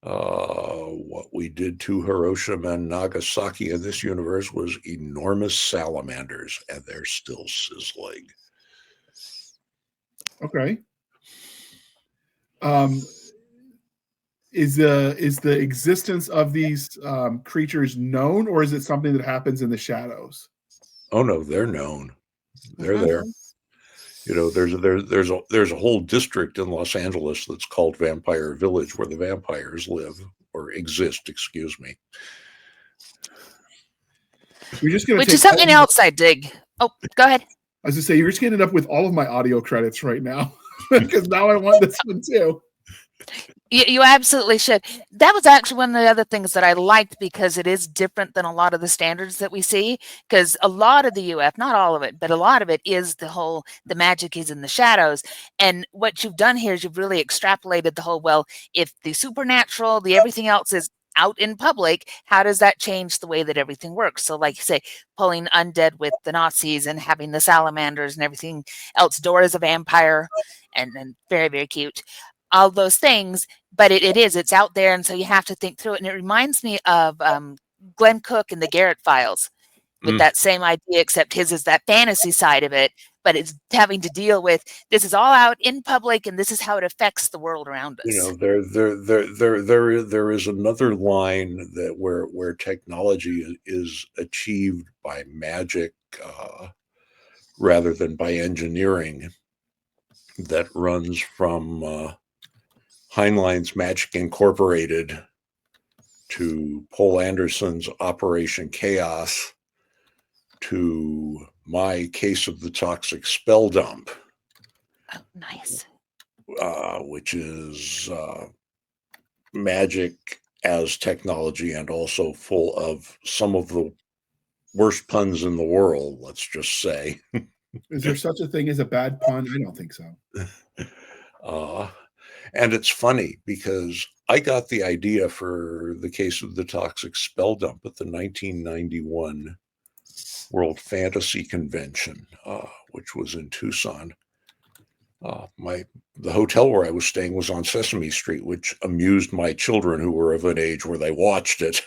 Speaker 3: What we did to Hiroshima and Nagasaki in this universe was enormous salamanders, and they're still sizzling.
Speaker 1: Okay. Is the existence of these creatures known, or is it something that happens in the shadows?
Speaker 3: Oh no, they're known. They're there. There's a whole district in Los Angeles that's called Vampire Village, where the vampires live or exist. Excuse me.
Speaker 4: Which is something else I dig. Oh, go ahead.
Speaker 1: I was going to say, you're just getting up with all of my audio credits right now because now I want this one too.
Speaker 4: You absolutely should. That was actually one of the other things that I liked because it is different than a lot of the standards that we see. Because a lot of the UF, not all of it, but a lot of it is the magic is in the shadows. And what you've done here is you've really extrapolated the whole, well, if the supernatural, the everything else is out in public, how does that change the way that everything works? So, like you say, pulling undead with the Nazis and having the salamanders and everything else, Dora's a vampire, and very, very cute. All those things, but it's out there, and so you have to think through it. And it reminds me of Glenn Cook and the Garrett Files with that same idea, except his is that fantasy side of it, but it's having to deal with this is all out in public, and this is how it affects the world around us.
Speaker 3: You know, there is another line that where technology is achieved by magic rather than by engineering, that runs from Heinlein's Magic Incorporated to Poul Anderson's Operation Chaos to my Case of the Toxic Spell Dump.
Speaker 4: Oh, nice.
Speaker 3: Which is magic as technology and also full of some of the worst puns in the world, let's just say.
Speaker 1: Is there such a thing as a bad pun? I don't think so.
Speaker 3: And it's funny because I got the idea for the Case of the Toxic Spell Dump at the 1991 World Fantasy Convention, which was in Tucson. The hotel where I was staying was on Sesame Street, which amused my children who were of an age where they watched it.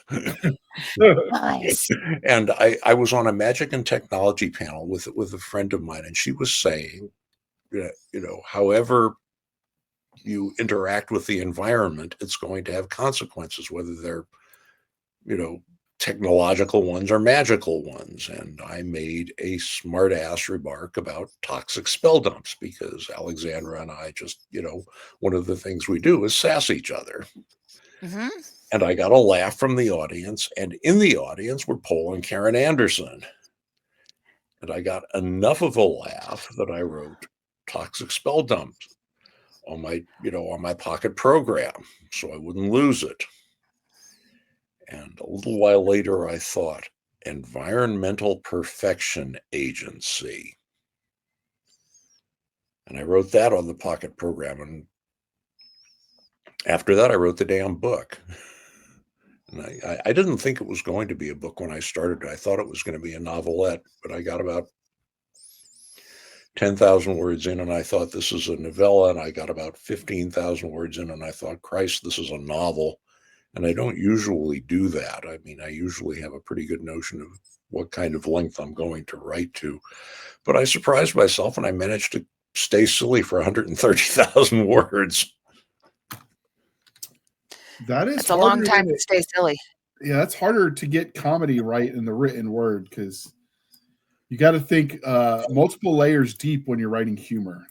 Speaker 4: Nice.
Speaker 3: And I was on a magic and technology panel with a friend of mine, and she was saying, however you interact with the environment, it's going to have consequences, whether they're, technological ones or magical ones. And I made a smart ass remark about toxic spell dumps because Alexandra and I just, one of the things we do is sass each other.
Speaker 4: Mm-hmm.
Speaker 3: And I got a laugh from the audience, and in the audience were Poul and Karen Anderson. And I got enough of a laugh that I wrote toxic spell dumps on my pocket program so I wouldn't lose it. And a little while later, I thought, Environmental Perfection Agency. And I wrote that on the pocket program. And after that, I wrote the damn book. And I didn't think it was going to be a book when I started. I thought it was going to be a novelette, but I got about 10,000 words in, and I thought this is a novella. And I got about 15,000 words in, and I thought, Christ, this is a novel. And I don't usually do that. I mean, I usually have a pretty good notion of what kind of length I'm going to write to. But I surprised myself, and I managed to stay silly for 130,000 words.
Speaker 1: That's
Speaker 4: a long time to stay silly.
Speaker 1: Yeah, that's harder to get comedy right in the written word because you got to think multiple layers deep when you're writing humor.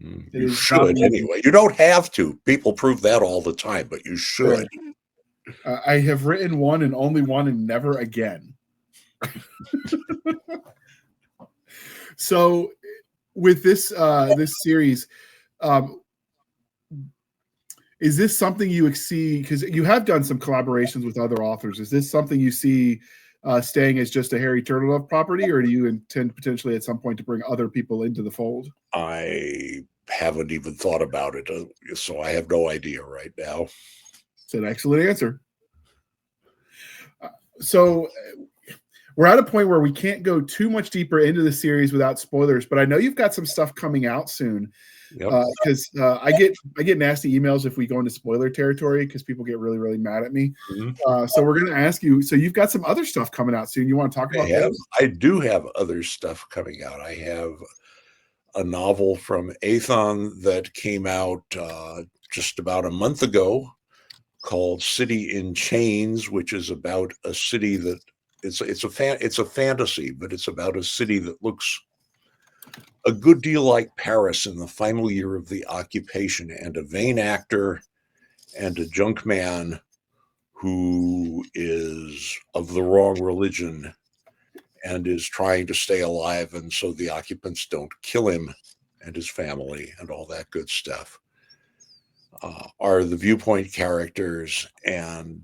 Speaker 3: You should anyway. You don't have to. People prove that all the time, but you should.
Speaker 1: I have written one and only one and never again. So with this series, is this something you see, because you have done some collaborations with other authors, is this something you see staying as just a Harry Turtledove property, or do you intend potentially at some point to bring other people into the fold?
Speaker 3: I haven't even thought about it, so I have no idea right now.
Speaker 1: It's an excellent answer. So we're at a point where we can't go too much deeper into the series without spoilers, but I know you've got some stuff coming out soon. Because I get nasty emails if we go into spoiler territory because people get really, really mad at me. Mm-hmm. So we're going to ask you. So you've got some other stuff coming out soon. You want to talk about that?
Speaker 3: I do have other stuff coming out. I have a novel from Athon that came out just about a month ago called City in Chains, which is about a city that it's a fantasy, but it's about a city that looks a good deal like Paris in the final year of the occupation, and a vain actor and a junk man who is of the wrong religion and is trying to stay alive, and so the occupants don't kill him and his family and all that good stuff. are the viewpoint characters. And,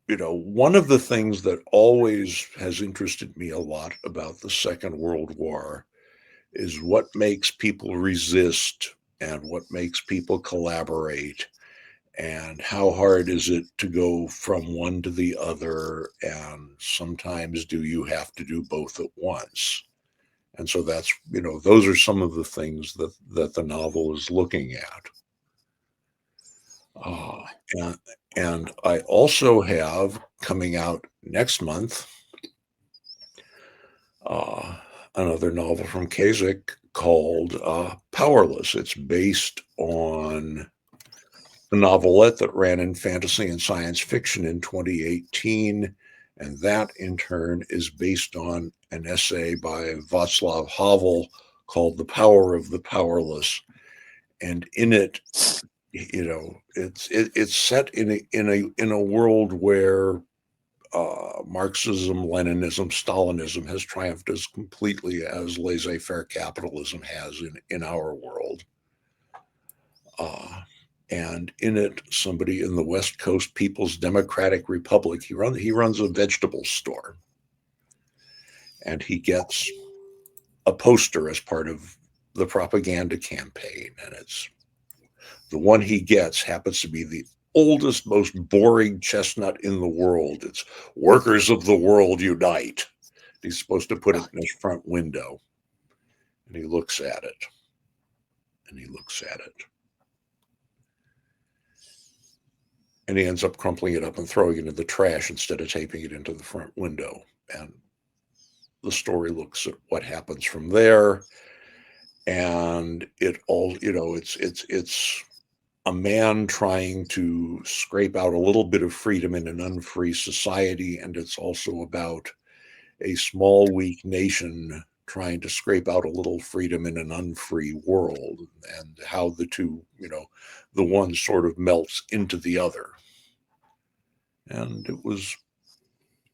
Speaker 3: one of the things that always has interested me a lot about the Second World War is what makes people resist and what makes people collaborate, and how hard is it to go from one to the other, and sometimes do you have to do both at once. And so that's, those are some of the things that the novel is looking at. And I also have coming out next month another novel from Kasich called Powerless. It's based on a novelette that ran in fantasy and science fiction in 2018. And that, in turn, is based on an essay by Václav Havel called The Power of the Powerless. And in it, it's set in a world where Marxism, Leninism, Stalinism has triumphed as completely as laissez-faire capitalism has in our world. And in it, somebody in the West Coast People's Democratic Republic, he runs a vegetable store, and he gets a poster as part of the propaganda campaign, and it's the one he gets happens to be the oldest, most boring chestnut in the world. It's "Workers of the World Unite." He's supposed to put it in his front window, and he looks at it, and he looks at it. And he ends up crumpling it up and throwing it into the trash instead of taping it into the front window. And the story looks at what happens from there. And it all, it's a man trying to scrape out a little bit of freedom in an unfree society. And it's also about a small, weak nation trying to scrape out a little freedom in an unfree world, and how the two, the one sort of melts into the other. And it was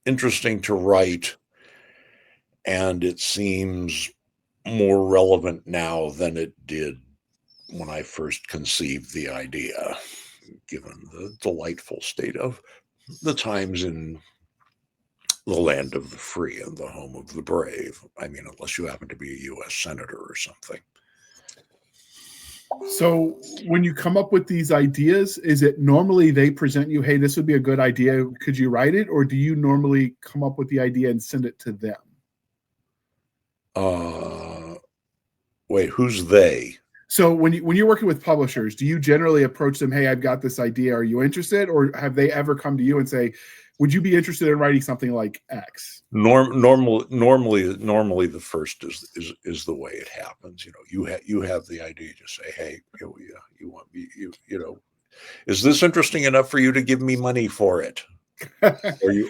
Speaker 3: interesting to write, and it seems more relevant now than it did when I first conceived the idea, given the delightful state of the times in the land of the free and the home of the brave. I mean, unless you happen to be a U.S. senator or something.
Speaker 1: So when you come up with these ideas, is it normally they present you, hey, this would be a good idea, could you write it? Or do you normally come up with the idea and send it to them?
Speaker 3: Wait, who's they?
Speaker 1: So when you're working with publishers, do you generally approach them, hey, I've got this idea, are you interested? Or have they ever come to you and say, would you be interested in writing something like X?
Speaker 3: Normally the first is the way it happens. You have the idea. You just say, hey, you want me, is this interesting enough for you to give me money for it?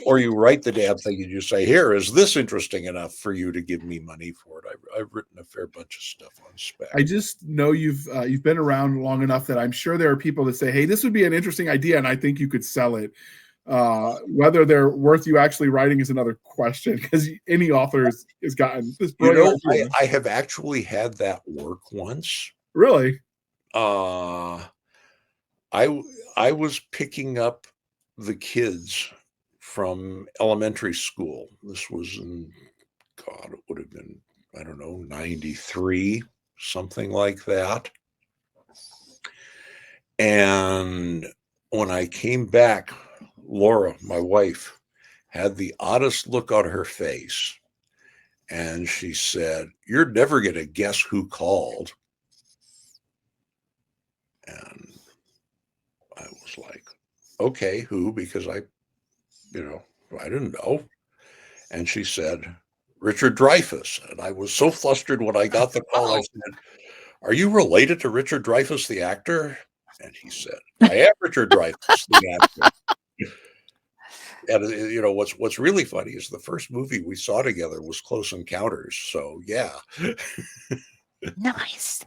Speaker 3: or you write the damn thing and you say, here, is this interesting enough for you to give me money for it? I've written a fair bunch of stuff on spec.
Speaker 1: I just know you've been around long enough that I'm sure there are people that say, hey, this would be an interesting idea, and I think you could sell it. Whether they're worth you actually writing is another question, because any author has gotten this brilliant idea.
Speaker 3: I have actually had that work once.
Speaker 1: Really?
Speaker 3: I was picking up the kids from elementary school. This was in, God, it would have been, I don't know, 93, something like that. And when I came back, Laura, my wife, had the oddest look on her face. And she said, "You're never going to guess who called." And I was like, okay, who? Because I didn't know. And she said, "Richard Dreyfuss." And I was so flustered when I got the call. I said, "Are you related to Richard Dreyfuss, the actor?" And he said, "I am Richard Dreyfuss, the actor." And what's really funny is the first movie we saw together was Close Encounters. So yeah.
Speaker 4: Nice.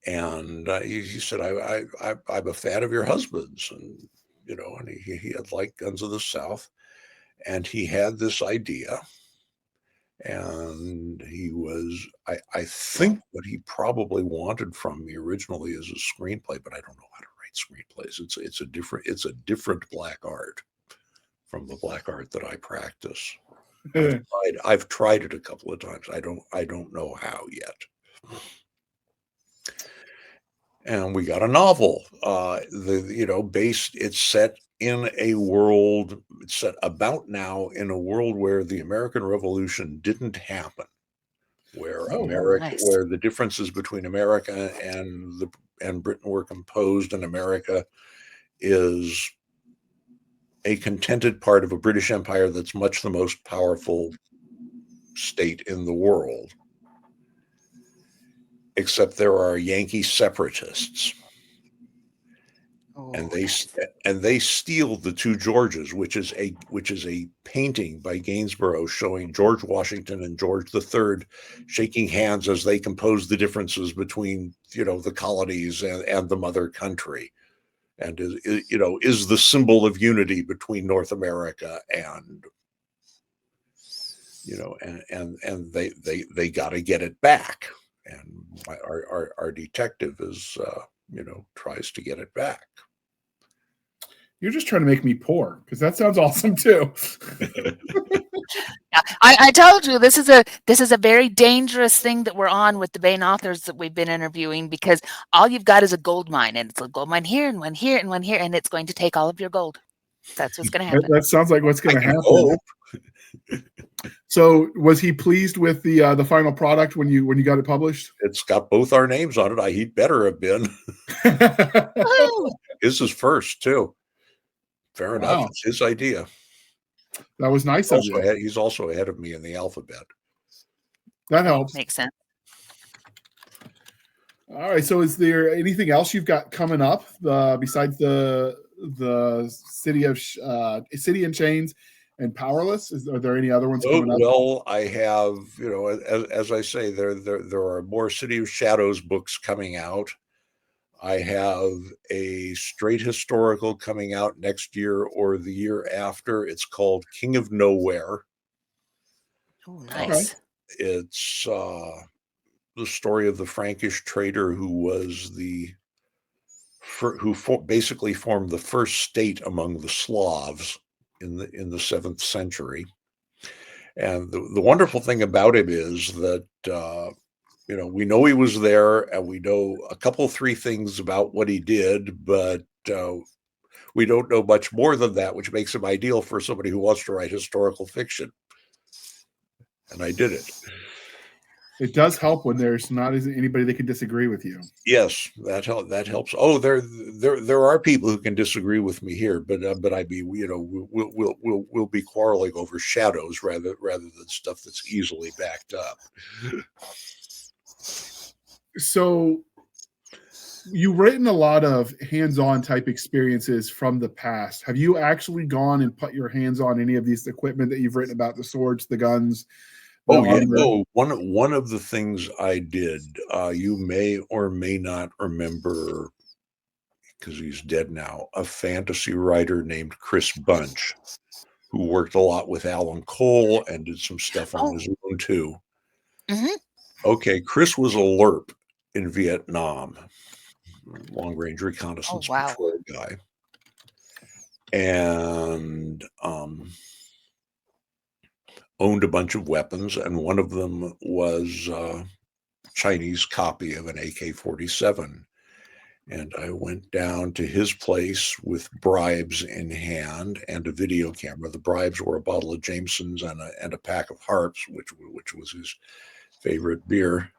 Speaker 3: And he said, I'm a fan of your husband's, and he had liked Guns of the South, and he had this idea, And he was, I think what he probably wanted from me originally is a screenplay, but I don't know how to write screenplays. It's a different black art from the black art that I practice. I've tried it a couple of times. I don't know how yet. And we got a novel. It's set in a world. It's set about now in a world where the American Revolution didn't happen, where where the differences between America and Britain were composed, and America is a contented part of a British Empire that's much the most powerful state in the world. Except there are Yankee separatists, and they steal the two Georges, which is a painting by Gainsborough showing George Washington and George III shaking hands as they compose the differences between the colonies and the mother country, and is the symbol of unity between North America and and they got to get it back. And our detective is, tries to get it back.
Speaker 1: You're just trying to make me poor, because that sounds awesome too.
Speaker 4: Yeah, I told you this is a very dangerous thing that we're on with the Baen authors that we've been interviewing, because all you've got is a gold mine, and it's a gold mine here and one here and one here, and it's going to take all of your gold. That's what's going to happen.
Speaker 1: That sounds like what's going to happen. So, was he pleased with the final product when you got it published?
Speaker 3: It's got both our names on it. He'd better have been. His is first too. Fair enough. It's his idea.
Speaker 1: That was nice of you.
Speaker 3: He's also ahead of me in the alphabet.
Speaker 1: That helps.
Speaker 4: Makes sense.
Speaker 1: All right. So, is there anything else you've got coming up besides the City in Chains and Powerless? Are there any other ones coming up?
Speaker 3: Well, I have, as I say, there are more City of Shadows books coming out. I have a straight historical coming out next year or the year after. It's called King of Nowhere.
Speaker 4: Oh, nice.
Speaker 3: It's the story of the Frankish trader who was basically formed the first state among the Slavs in the 7th century. And the wonderful thing about him is that we know he was there, and we know a couple, 3 things about what he did, but we don't know much more than that, which makes him ideal for somebody who wants to write historical fiction. And I did it.
Speaker 1: It does help when there's not anybody that can disagree with you.
Speaker 3: Yes, that helps. Oh, there are people who can disagree with me here, but I mean, we'll be quarreling over shadows rather than stuff that's easily backed up.
Speaker 1: So, you've written a lot of hands-on type experiences from the past. Have you actually gone and put your hands on any of these equipment that you've written about, the swords, the guns?
Speaker 3: Oh, yeah. No, one of the things I did, you may or may not remember, because he's dead now, a fantasy writer named Chris Bunch, who worked a lot with Alan Cole and did some stuff on his own too.
Speaker 4: Mm-hmm.
Speaker 3: Okay, Chris was a LRP in Vietnam, long-range reconnaissance patrol guy. And owned a bunch of weapons, and one of them was a Chinese copy of an AK-47. And I went down to his place with bribes in hand and a video camera. The bribes were a bottle of Jameson's and a pack of Harps, which was his favorite beer.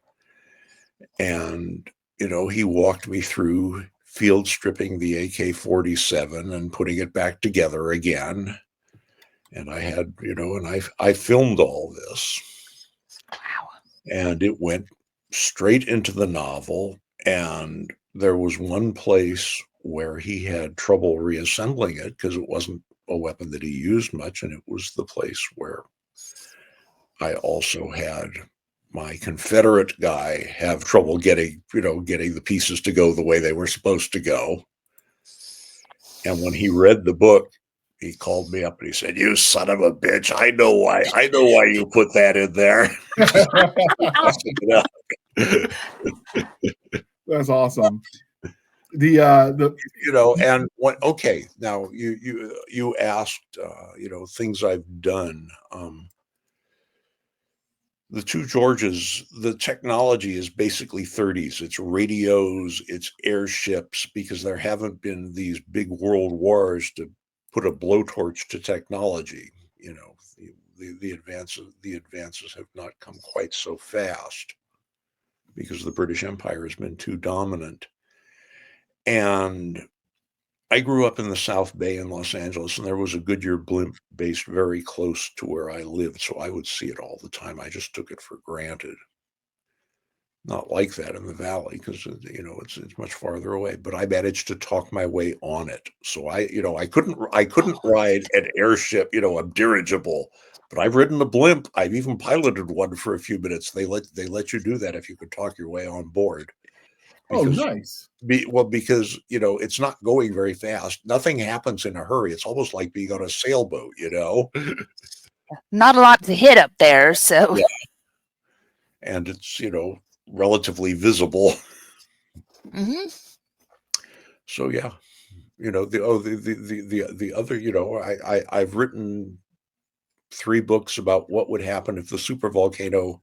Speaker 3: And he walked me through field stripping the AK-47 and putting it back together again. And I had, and I filmed all this.
Speaker 4: Wow.
Speaker 3: And it went straight into the novel. And there was one place where he had trouble reassembling it because it wasn't a weapon that he used much. And it was the place where I also had my Confederate guy have trouble getting the pieces to go the way they were supposed to go. And when he read the book, he called me up and he said, "You son of a bitch! I know why you put that in there."
Speaker 1: That's awesome. The
Speaker 3: And what? Okay, now you asked, things I've done. The two Georges, the technology is basically 30s. It's radios, it's airships, because there haven't been these big world wars to put a blowtorch to technology. The advances have not come quite so fast because the British Empire has been too dominant. And I grew up in the South Bay in Los Angeles, and there was a Goodyear blimp based very close to where I lived, so I would see it all the time. I just took it for granted. Not like that in the valley, because it's much farther away. But I managed to talk my way on it. So I couldn't ride an airship, a dirigible, but I've ridden a blimp. I've even piloted one for a few minutes. They let you do that if you could talk your way on board.
Speaker 1: Because, nice.
Speaker 3: Because it's not going very fast. Nothing happens in a hurry. It's almost like being on a sailboat.
Speaker 4: Not a lot to hit up there, so
Speaker 3: yeah. And it's relatively visible.
Speaker 4: Mm-hmm.
Speaker 3: So yeah, the other I've written 3 books about what would happen if the supervolcano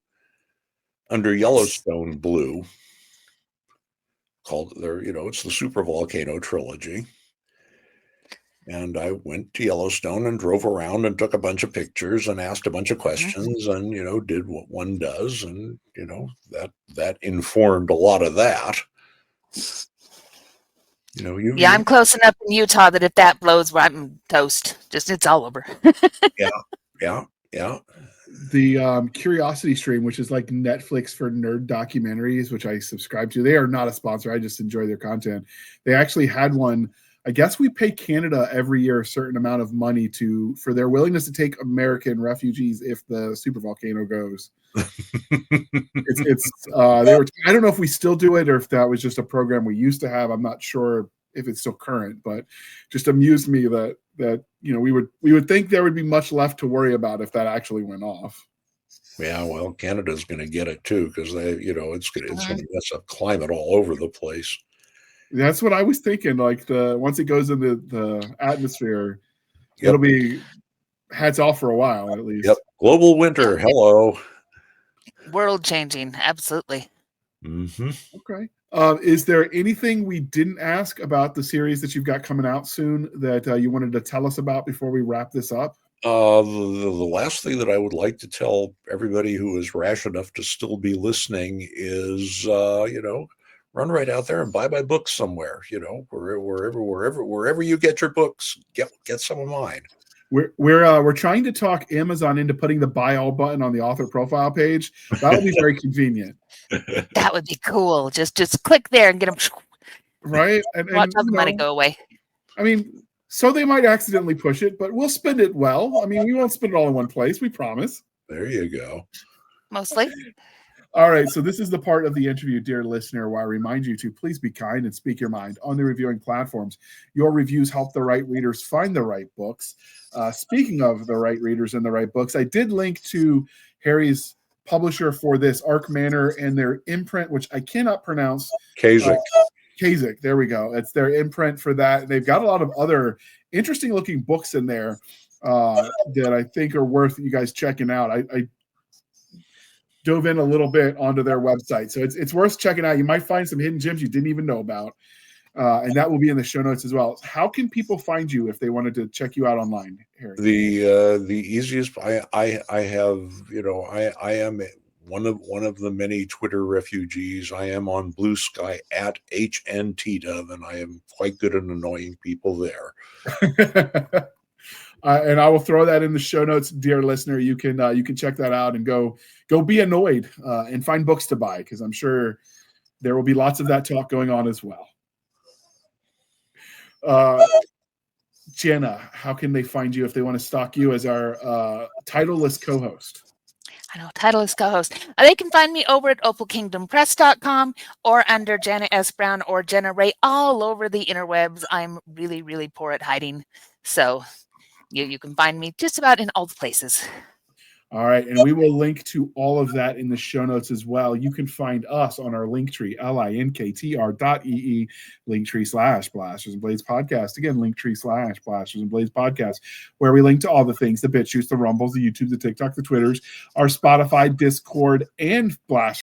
Speaker 3: under Yellowstone blew. It's the supervolcano trilogy. And I went to Yellowstone and drove around and took a bunch of pictures and asked a bunch of questions and, did what one does. And, that informed a lot of that.
Speaker 4: I'm close enough in Utah that if that blows, I'm toast. It's all over.
Speaker 3: Yeah.
Speaker 1: The Curiosity Stream, which is like Netflix for nerd documentaries, which I subscribe to. They are not a sponsor. I just enjoy their content. They actually had one. I guess we pay Canada every year a certain amount of money for their willingness to take American refugees if the supervolcano goes. I don't know if we still do it or if that was just a program we used to have. I'm not sure if it's still current, but just amused me that we would think there would be much left to worry about if that actually went off.
Speaker 3: Yeah, well, Canada's going to get it too, because it's going to mess up climate all over the place.
Speaker 1: That's what I was thinking. Like once it goes into the atmosphere, it'll be hats off for a while at least.
Speaker 3: Yep. Global winter. Hello.
Speaker 4: World changing. Absolutely.
Speaker 3: Mm-hmm.
Speaker 1: Okay. Is there anything we didn't ask about the series that you've got coming out soon that you wanted to tell us about before we wrap this up?
Speaker 3: The last thing that I would like to tell everybody who is rash enough to still be listening is, run right out there and buy my books somewhere. Wherever you get your books, get some of mine.
Speaker 1: We're trying to talk Amazon into putting the buy all button on the author profile page. That would be very convenient.
Speaker 4: That would be cool. Just click there and get them.
Speaker 1: Right.
Speaker 4: Watch all the money go away.
Speaker 1: I mean, so they might accidentally push it, but we'll spend it well. I mean, we won't spend it all in one place. We promise.
Speaker 3: There you go.
Speaker 4: Mostly.
Speaker 1: All right, so this is the part of the interview, dear listener, where I remind you to please be kind and speak your mind on the reviewing platforms. Your reviews help the right readers find the right books. Speaking of the right readers and the right books, I did link to Harry's publisher for this, Arc Manor, and their imprint, which I cannot pronounce. Kasich, there we go. It's their imprint for that. They've got a lot of other interesting-looking books in there that I think are worth you guys checking out. I dove in a little bit onto their website, so it's worth checking out. You might find some hidden gems you didn't even know about, and that will be in the show notes as well. How can people find you if they wanted to check you out online, Harry?
Speaker 3: The easiest, I have, I am one of the many Twitter refugees. I am on Blue Sky at HNTDove, and I am quite good at annoying people there.
Speaker 1: And I will throw that in the show notes, dear listener. You can check that out and go be annoyed and find books to buy, because I'm sure there will be lots of that talk going on as well. Jana, how can they find you if they want to stalk you as our titleless co-host?
Speaker 4: I know, titleless co-host. They can find me over at opalkingdompress.com or under Jana S Brown or Jena Rey all over the interwebs. I'm really, really poor at hiding, so You can find me just about in all the places.
Speaker 1: All right, and we will link to all of that in the show notes as well. You can find us on our Linktree, linktr.ee, Linktree/Blasters and Blades Podcast. Again, Linktree/Blasters and Blades Podcast, where we link to all the things, the BitChutes, the Rumbles, the YouTube, the TikTok, the Twitters, our Spotify, Discord, and Blasters